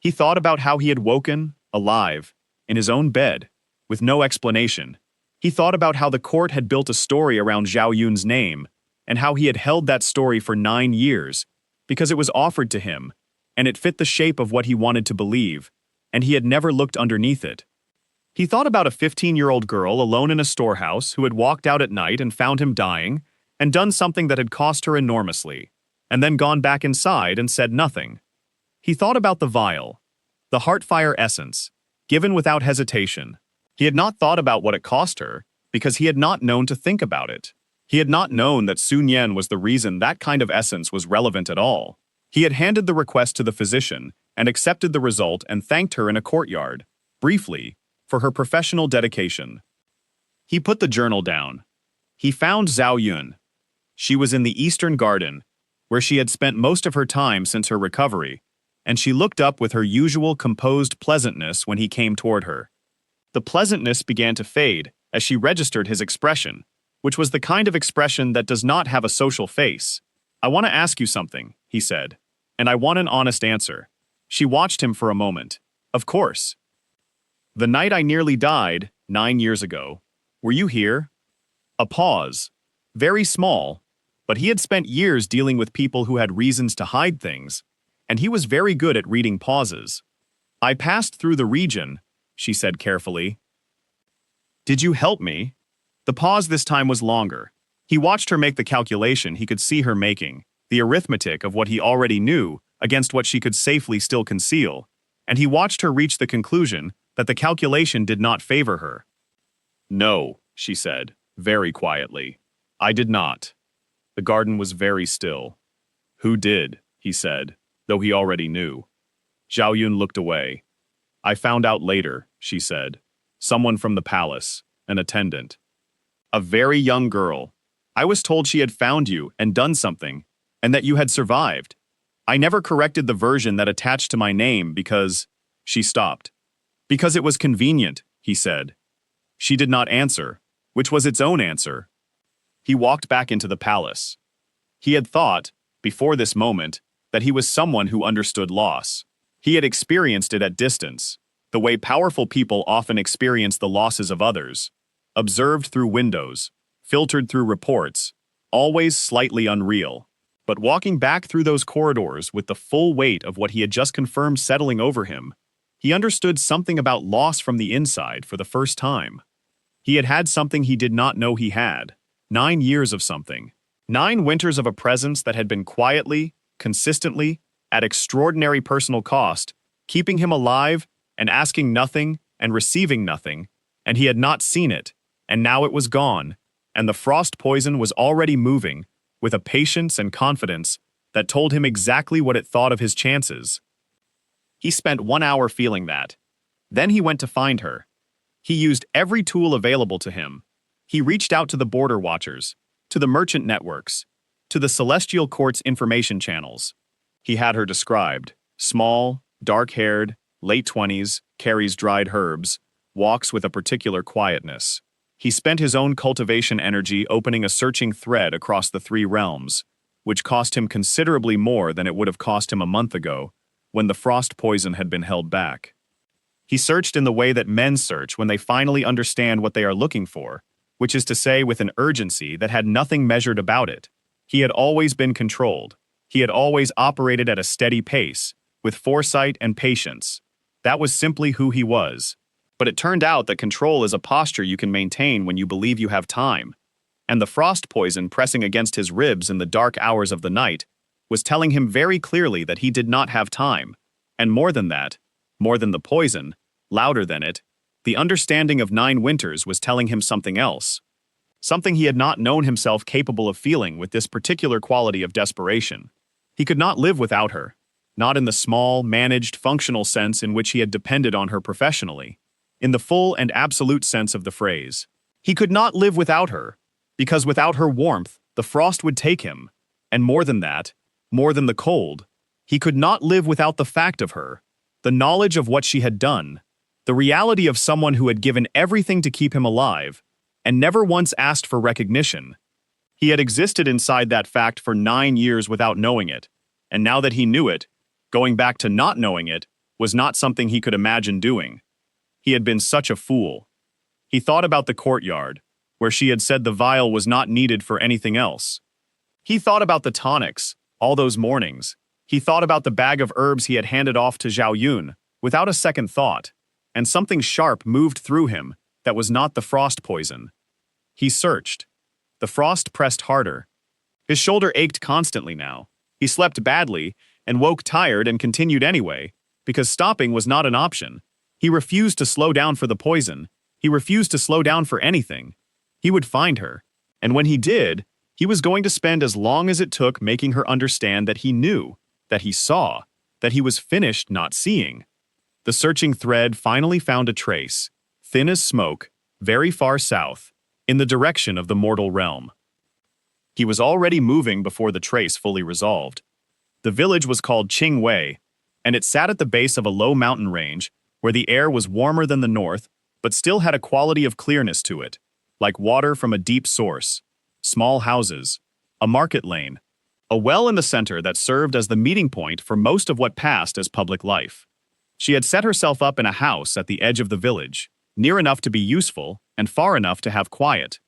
He thought about how he had woken, alive, in his own bed, with no explanation. He thought about how the court had built a story around Zhao Yun's name, and how he had held that story for 9 years, because it was offered to him, and it fit the shape of what he wanted to believe, and he had never looked underneath it. He thought about a 15-year-old girl alone in a storehouse who had walked out at night and found him dying, and done something that had cost her enormously, and then gone back inside and said nothing. He thought about the vial, the heartfire essence, given without hesitation. He had not thought about what it cost her, because he had not known to think about it. He had not known that Sun Yan was the reason that kind of essence was relevant at all. He had handed the request to the physician, and accepted the result and thanked her in a courtyard, briefly, for her professional dedication. He put the journal down. He found Zhao Yun. She was in the Eastern Garden, where she had spent most of her time since her recovery, and she looked up with her usual composed pleasantness when he came toward her. The pleasantness began to fade as she registered his expression, which was the kind of expression that does not have a social face. "I want to ask you something," he said, "and I want an honest answer." She watched him for a moment. "Of course. The night I nearly died, 9 years ago, were you here?" A pause. Very small, but he had spent years dealing with people who had reasons to hide things, and he was very good at reading pauses. "I passed through the region," she said carefully. "Did you help me?" The pause this time was longer. He watched her make the calculation he could see her making, the arithmetic of what he already knew against what she could safely still conceal, and he watched her reach the conclusion that the calculation did not favor her. "No," she said, very quietly. "I did not." The garden was very still. "Who did?" he said, though he already knew. Zhao Yun looked away. "I found out later," she said. "Someone from the palace, an attendant. A very young girl. I was told she had found you and done something, and that you had survived. I never corrected the version that attached to my name because—" She stopped. "Because it was convenient," he said. She did not answer, which was its own answer. He walked back into the palace. He had thought, before this moment, that he was someone who understood loss. He had experienced it at distance, the way powerful people often experience the losses of others, observed through windows, filtered through reports, always slightly unreal. But walking back through those corridors with the full weight of what he had just confirmed settling over him, he understood something about loss from the inside for the first time. He had had something he did not know he had. 9 years of something. 9 winters of a presence that had been quietly, consistently, at extraordinary personal cost, keeping him alive and asking nothing and receiving nothing, and he had not seen it, and now it was gone, and the frost poison was already moving, with a patience and confidence that told him exactly what it thought of his chances. He spent 1 hour feeling that. Then he went to find her. He used every tool available to him. He reached out to the border watchers, to the merchant networks, to the Celestial Court's information channels. He had her described: small, dark-haired, late 20s, carries dried herbs, walks with a particular quietness. He spent his own cultivation energy opening a searching thread across the 3 realms, which cost him considerably more than it would have cost him a month ago, when the frost poison had been held back. He searched in the way that men search when they finally understand what they are looking for, which is to say with an urgency that had nothing measured about it. He had always been controlled. He had always operated at a steady pace, with foresight and patience. That was simply who he was. But it turned out that control is a posture you can maintain when you believe you have time. And the frost poison pressing against his ribs in the dark hours of the night was telling him very clearly that he did not have time. And more than that, more than the poison, louder than it, the understanding of 9 winters was telling him something else. Something he had not known himself capable of feeling with this particular quality of desperation. He could not live without her, not in the small, managed, functional sense in which he had depended on her professionally. In the full and absolute sense of the phrase. He could not live without her, because without her warmth, the frost would take him. And more than that, more than the cold, he could not live without the fact of her, the knowledge of what she had done, the reality of someone who had given everything to keep him alive, and never once asked for recognition. He had existed inside that fact for 9 years without knowing it, and now that he knew it, going back to not knowing it was not something he could imagine doing. He had been such a fool. He thought about the courtyard, where she had said the vial was not needed for anything else. He thought about the tonics, all those mornings. He thought about the bag of herbs he had handed off to Zhao Yun, without a second thought, and something sharp moved through him that was not the frost poison. He searched. The frost pressed harder. His shoulder ached constantly now. He slept badly and woke tired and continued anyway, because stopping was not an option. He refused to slow down for the poison. He refused to slow down for anything. He would find her. And when he did, he was going to spend as long as it took making her understand that he knew, that he saw, that he was finished not seeing. The searching thread finally found a trace, thin as smoke, very far south, in the direction of the mortal realm. He was already moving before the trace fully resolved. The village was called Qingwei, and it sat at the base of a low mountain range where the air was warmer than the north, but still had a quality of clearness to it, like water from a deep source. Small houses, a market lane, a well in the center that served as the meeting point for most of what passed as public life. She had set herself up in a house at the edge of the village, near enough to be useful and far enough to have quiet.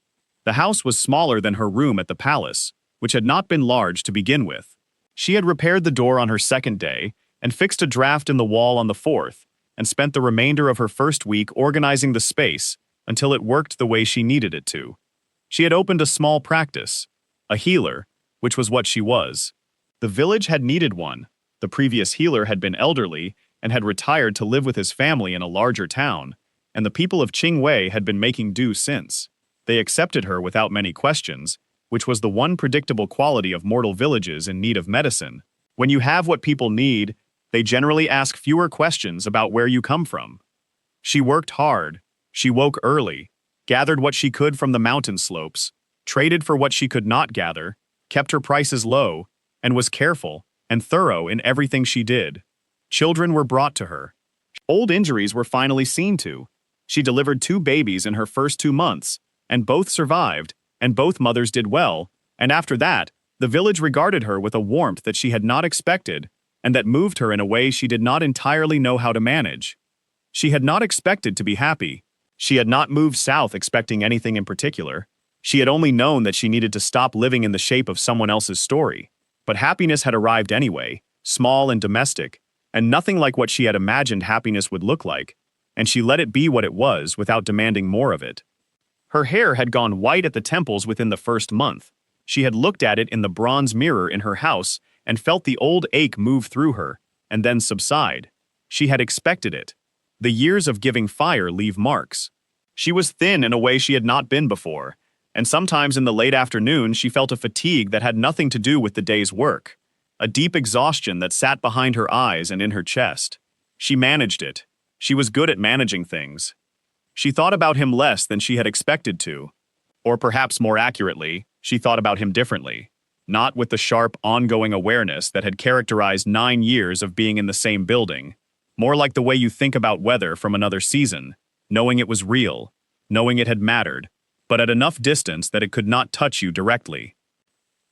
The house was smaller than her room at the palace, which had not been large to begin with. She had repaired the door on her second day and fixed a draft in the wall on the fourth, and spent the remainder of her first week organizing the space until it worked the way she needed it to. She had opened a small practice, a healer, which was what she was. The village had needed one. The previous healer had been elderly and had retired to live with his family in a larger town, and the people of Qingwei had been making do since. They accepted her without many questions, which was the one predictable quality of mortal villages in need of medicine. When you have what people need, they generally ask fewer questions about where you come from. She worked hard. She woke early, gathered what she could from the mountain slopes, traded for what she could not gather, kept her prices low, and was careful and thorough in everything she did. Children were brought to her. Old injuries were finally seen to. She delivered 2 babies in her first 2 months, and both survived, and both mothers did well, and after that, the village regarded her with a warmth that she had not expected, and that moved her in a way she did not entirely know how to manage. She had not expected to be happy. She had not moved south expecting anything in particular. She had only known that she needed to stop living in the shape of someone else's story. But happiness had arrived anyway, small and domestic, and nothing like what she had imagined happiness would look like, and she let it be what it was without demanding more of it. Her hair had gone white at the temples within the first month. She had looked at it in the bronze mirror in her house and felt the old ache move through her, and then subside. She had expected it. The years of giving fire leave marks. She was thin in a way she had not been before, and sometimes in the late afternoon she felt a fatigue that had nothing to do with the day's work, a deep exhaustion that sat behind her eyes and in her chest. She managed it. She was good at managing things. She thought about him less than she had expected to. Or perhaps more accurately, she thought about him differently, not with the sharp, ongoing awareness that had characterized 9 years of being in the same building, more like the way you think about weather from another season, knowing it was real, knowing it had mattered, but at enough distance that it could not touch you directly.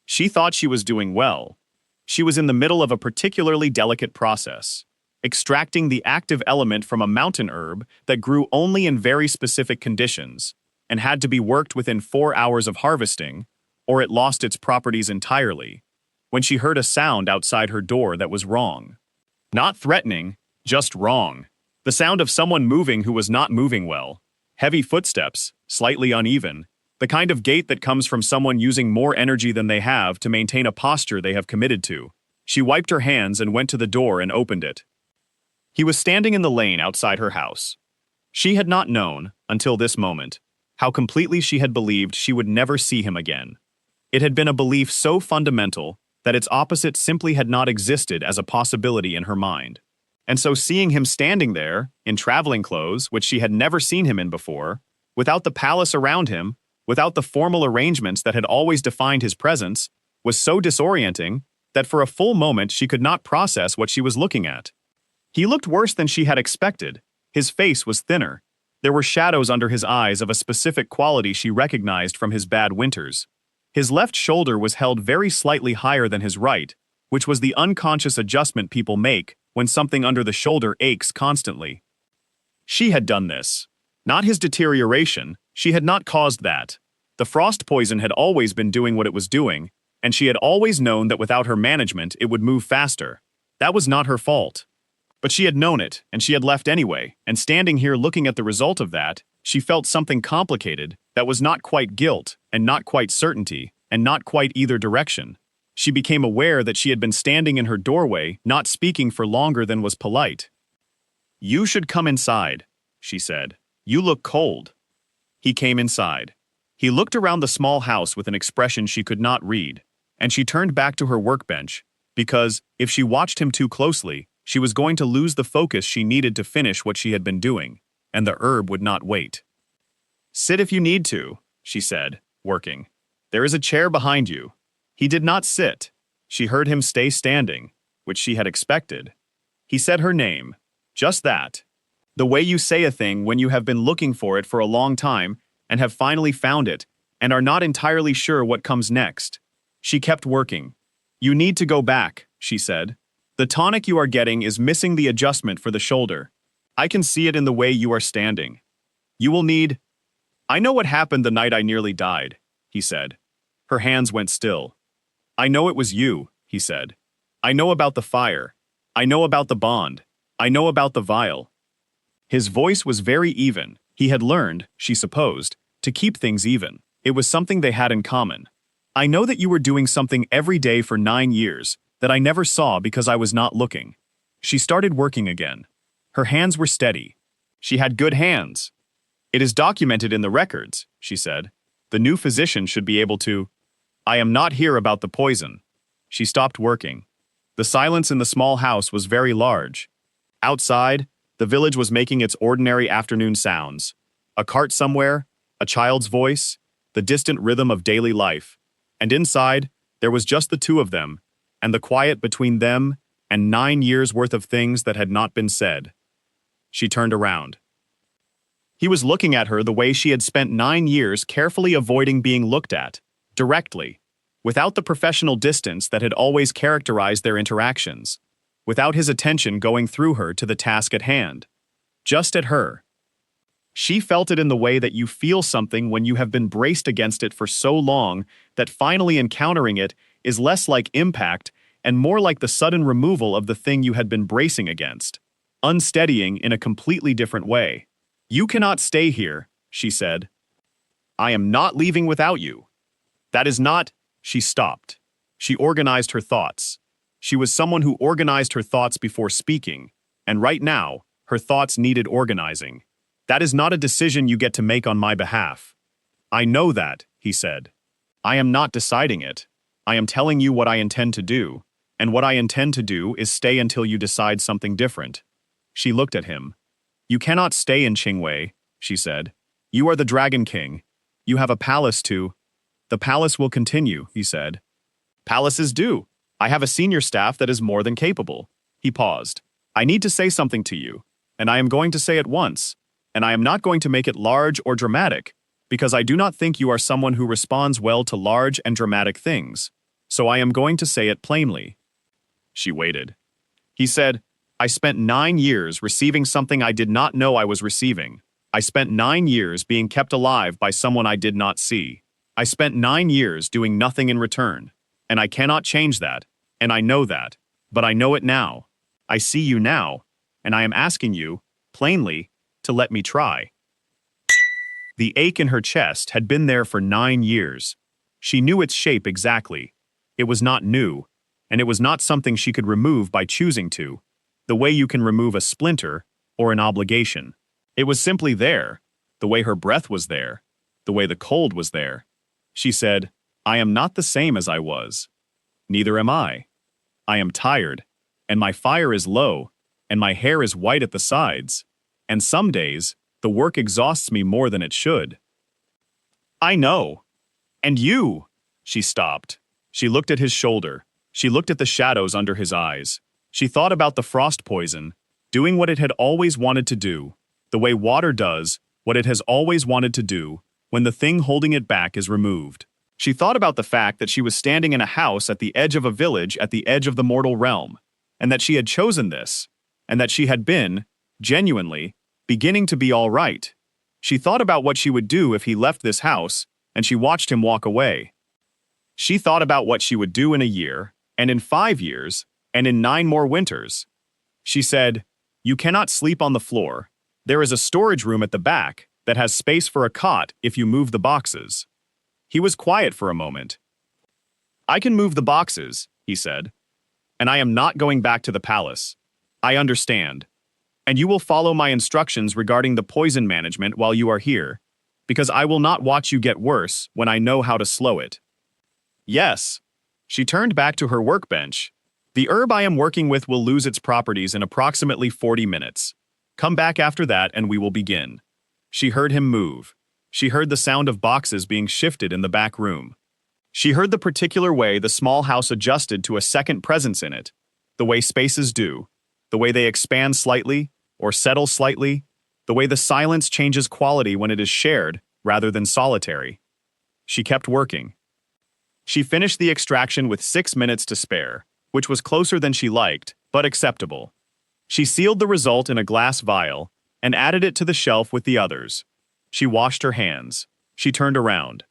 She thought she was doing well. She was in the middle of a particularly delicate process, extracting the active element from a mountain herb that grew only in very specific conditions and had to be worked within 4 hours of harvesting, or it lost its properties entirely, when she heard a sound outside her door that was wrong. Not threatening, just wrong. The sound of someone moving who was not moving well. Heavy footsteps, slightly uneven, the kind of gait that comes from someone using more energy than they have to maintain a posture they have committed to. She wiped her hands and went to the door and opened it. He was standing in the lane outside her house. She had not known, until this moment, how completely she had believed she would never see him again. It had been a belief so fundamental that its opposite simply had not existed as a possibility in her mind. And so seeing him standing there, in traveling clothes, which she had never seen him in before, without the palace around him, without the formal arrangements that had always defined his presence, was so disorienting that for a full moment she could not process what she was looking at. He looked worse than she had expected. His face was thinner. There were shadows under his eyes of a specific quality she recognized from his bad winters. His left shoulder was held very slightly higher than his right, which was the unconscious adjustment people make when something under the shoulder aches constantly. She had done this. Not his deterioration, she had not caused that. The frost poison had always been doing what it was doing, and she had always known that without her management it would move faster. That was not her fault. But she had known it, and she had left anyway, and standing here looking at the result of that, she felt something complicated that was not quite guilt, and not quite certainty, and not quite either direction. She became aware that she had been standing in her doorway, not speaking for longer than was polite. "You should come inside," she said. "You look cold." He came inside. He looked around the small house with an expression she could not read, and she turned back to her workbench, because, if she watched him too closely, she was going to lose the focus she needed to finish what she had been doing, and the herb would not wait. "Sit if you need to," she said, working. "There is a chair behind you." He did not sit. She heard him stay standing, which she had expected. He said her name. Just that. The way you say a thing when you have been looking for it for a long time and have finally found it and are not entirely sure what comes next. She kept working. "You need to go back," she said. "The tonic you are getting is missing the adjustment for the shoulder. I can see it in the way you are standing. You will need—" "I know what happened the night I nearly died," he said. Her hands went still. "I know it was you," he said. "I know about the fire. I know about the bond. I know about the vial." His voice was very even. He had learned, she supposed, to keep things even. It was something they had in common. "I know that you were doing something every day for 9 years, that I never saw because I was not looking. She started working again. Her hands were steady. She had good hands. "It is documented in the records," she said. "The new physician should be able to—" "I am not here about the poison." She stopped working. The silence in the small house was very large. Outside, the village was making its ordinary afternoon sounds. A cart somewhere, a child's voice, the distant rhythm of daily life. And inside, there was just the two of them, and the quiet between them and 9 years' worth of things that had not been said. She turned around. He was looking at her the way she had spent 9 years carefully avoiding being looked at, directly, without the professional distance that had always characterized their interactions, without his attention going through her to the task at hand, just at her. She felt it in the way that you feel something when you have been braced against it for so long that finally encountering it is less like impact and more like the sudden removal of the thing you had been bracing against, unsteadying in a completely different way. "You cannot stay here," she said. "I am not leaving without you. That is not—" She stopped. She organized her thoughts. She was someone who organized her thoughts before speaking, and right now, her thoughts needed organizing. "That is not a decision you get to make on my behalf." "I know that," he said. "I am not deciding it. I am telling you what I intend to do, and what I intend to do is stay until you decide something different." She looked at him. "You cannot stay in Qingwei," she said. "You are the Dragon King. You have a palace to—" "The palace will continue," he said. "Palaces do. I have a senior staff that is more than capable." He paused. "I need to say something to you, and I am going to say it once, and I am not going to make it large or dramatic, because I do not think you are someone who responds well to large and dramatic things, so I am going to say it plainly." She waited. He said, "I spent 9 years receiving something I did not know I was receiving. I spent 9 years being kept alive by someone I did not see. I spent 9 years doing nothing in return, and I cannot change that, and I know that, but I know it now. I see you now, and I am asking you, plainly, to let me try." The ache in her chest had been there for 9 years. She knew its shape exactly. It was not new, and it was not something she could remove by choosing to, the way you can remove a splinter or an obligation. It was simply there, the way her breath was there, the way the cold was there. She said, "I am not the same as I was. Neither am I. I am tired, and my fire is low, and my hair is white at the sides, and some days, the work exhausts me more than it should." "I know. And you—" She stopped. She looked at his shoulder. She looked at the shadows under his eyes. She thought about the frost poison, doing what it had always wanted to do, the way water does what it has always wanted to do when the thing holding it back is removed. She thought about the fact that she was standing in a house at the edge of a village at the edge of the mortal realm, and that she had chosen this, and that she had been, genuinely, beginning to be all right. She thought about what she would do if he left this house, and she watched him walk away. She thought about what she would do in a year, and in 5 years, and in 9 more winters. She said, "You cannot sleep on the floor. There is a storage room at the back that has space for a cot if you move the boxes." He was quiet for a moment. "I can move the boxes," he said. "And I am not going back to the palace. I understand. And you will follow my instructions regarding the poison management while you are here, because I will not watch you get worse when I know how to slow it." "Yes." She turned back to her workbench. "The herb I am working with will lose its properties in approximately 40 minutes. Come back after that and we will begin." She heard him move. She heard the sound of boxes being shifted in the back room. She heard the particular way the small house adjusted to a second presence in it, the way spaces do, the way they expand slightly or settle slightly, the way the silence changes quality when it is shared rather than solitary. She kept working. She finished the extraction with 6 minutes to spare, which was closer than she liked, but acceptable. She sealed the result in a glass vial and added it to the shelf with the others. She washed her hands. She turned around.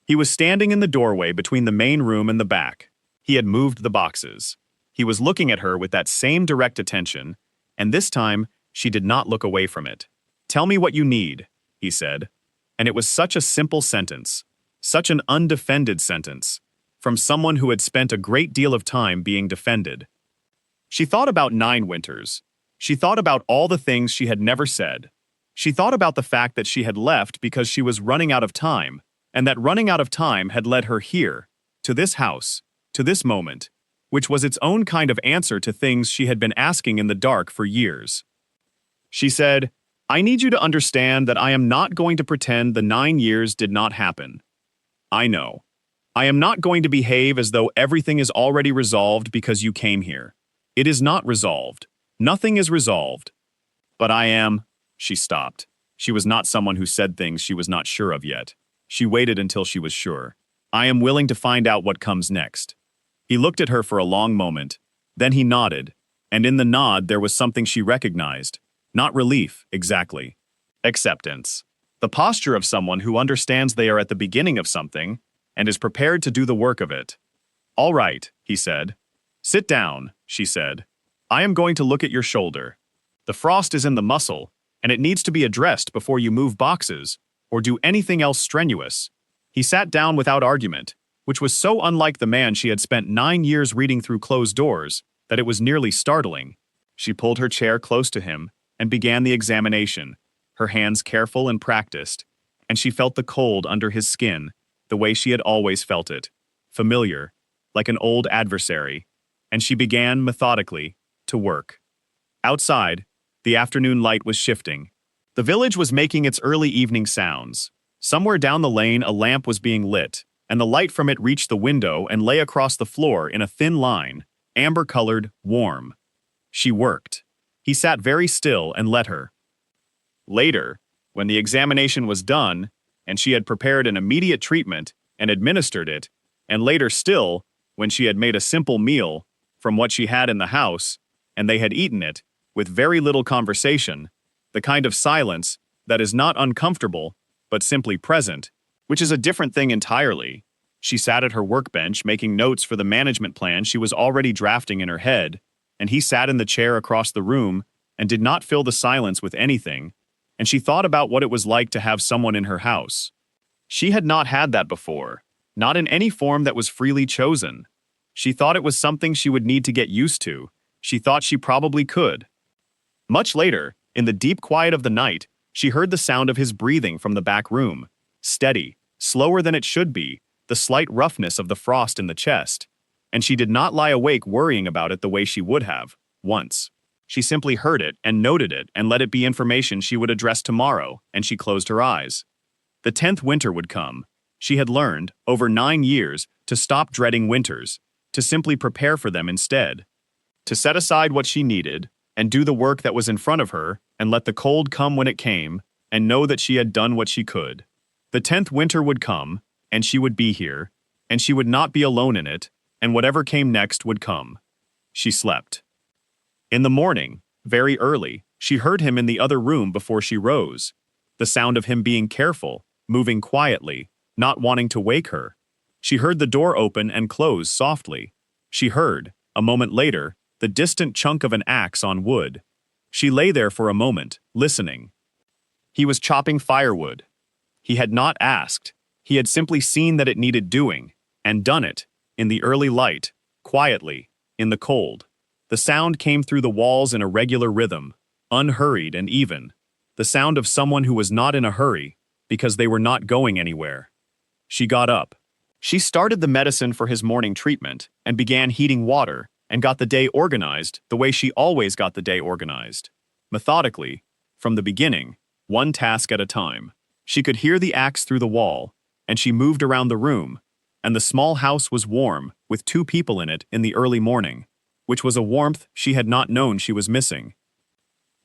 He was standing in the doorway between the main room and the back. He had moved the boxes. He was looking at her with that same direct attention, and this time she did not look away from it. "Tell me what you need," he said. And it was such a simple sentence, such an undefended sentence, from someone who had spent a great deal of time being defended. She thought about 9 winters. She thought about all the things she had never said. She thought about the fact that she had left because she was running out of time, and that running out of time had led her here, to this house, to this moment, which was its own kind of answer to things she had been asking in the dark for years. She said, "I need you to understand that I am not going to pretend the 9 years did not happen. I know. I am not going to behave as though everything is already resolved because you came here. It is not resolved. Nothing is resolved. But I am—" She stopped. She was not someone who said things she was not sure of yet. She waited until she was sure. "I am willing to find out what comes next." He looked at her for a long moment. Then he nodded, and in the nod there was something she recognized. Not relief, exactly. Acceptance. The posture of someone who understands they are at the beginning of something and is prepared to do the work of it. "All right," he said. "Sit down," she said. "I am going to look at your shoulder. The frost is in the muscle, and it needs to be addressed before you move boxes or do anything else strenuous." He sat down without argument, which was so unlike the man she had spent 9 years reading through closed doors that it was nearly startling. She pulled her chair close to him and began the examination, her hands careful and practiced, and she felt the cold under his skin, the way she had always felt it, familiar, like an old adversary, and she began, methodically, to work. Outside, the afternoon light was shifting. The village was making its early evening sounds. Somewhere down the lane a lamp was being lit, and the light from it reached the window and lay across the floor in a thin line, amber-colored, warm. She worked. He sat very still and let her. Later, when the examination was done, and she had prepared an immediate treatment and administered it, and later still, when she had made a simple meal from what she had in the house, and they had eaten it, with very little conversation, the kind of silence that is not uncomfortable, but simply present, which is a different thing entirely. She sat at her workbench making notes for the management plan she was already drafting in her head, and he sat in the chair across the room and did not fill the silence with anything, and she thought about what it was like to have someone in her house. She had not had that before, not in any form that was freely chosen. She thought it was something she would need to get used to. She thought she probably could. Much later, in the deep quiet of the night, she heard the sound of his breathing from the back room, steady, slower than it should be, the slight roughness of the frost in the chest, and she did not lie awake worrying about it the way she would have, once. She simply heard it and noted it and let it be information she would address tomorrow, and she closed her eyes. The 10th winter would come. She had learned, over 9 years, to stop dreading winters, to simply prepare for them instead. To set aside what she needed, and do the work that was in front of her, and let the cold come when it came, and know that she had done what she could. The 10th winter would come, and she would be here, and she would not be alone in it, and whatever came next would come. She slept. In the morning, very early, she heard him in the other room before she rose. The sound of him being careful, moving quietly, not wanting to wake her. She heard the door open and close softly. She heard, a moment later, the distant chunk of an axe on wood. She lay there for a moment, listening. He was chopping firewood. He had not asked. He had simply seen that it needed doing, and done it, in the early light, quietly, in the cold. The sound came through the walls in a regular rhythm, unhurried and even. The sound of someone who was not in a hurry, because they were not going anywhere. She got up. She started the medicine for his morning treatment, and began heating water, and got the day organized the way she always got the day organized. Methodically, from the beginning, one task at a time. She could hear the axe through the wall, and she moved around the room, and the small house was warm, with 2 people in it in the early morning, which was a warmth she had not known she was missing.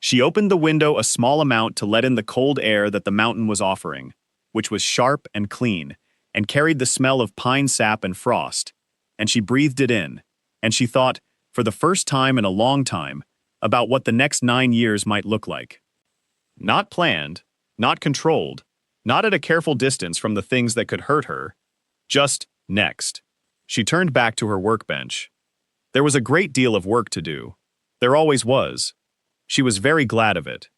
She opened the window a small amount to let in the cold air that the mountain was offering, which was sharp and clean, and carried the smell of pine sap and frost, and she breathed it in, and she thought, for the first time in a long time, about what the next 9 years might look like. Not planned, not controlled, not at a careful distance from the things that could hurt her, just next. She turned back to her workbench. There was a great deal of work to do. There always was. She was very glad of it.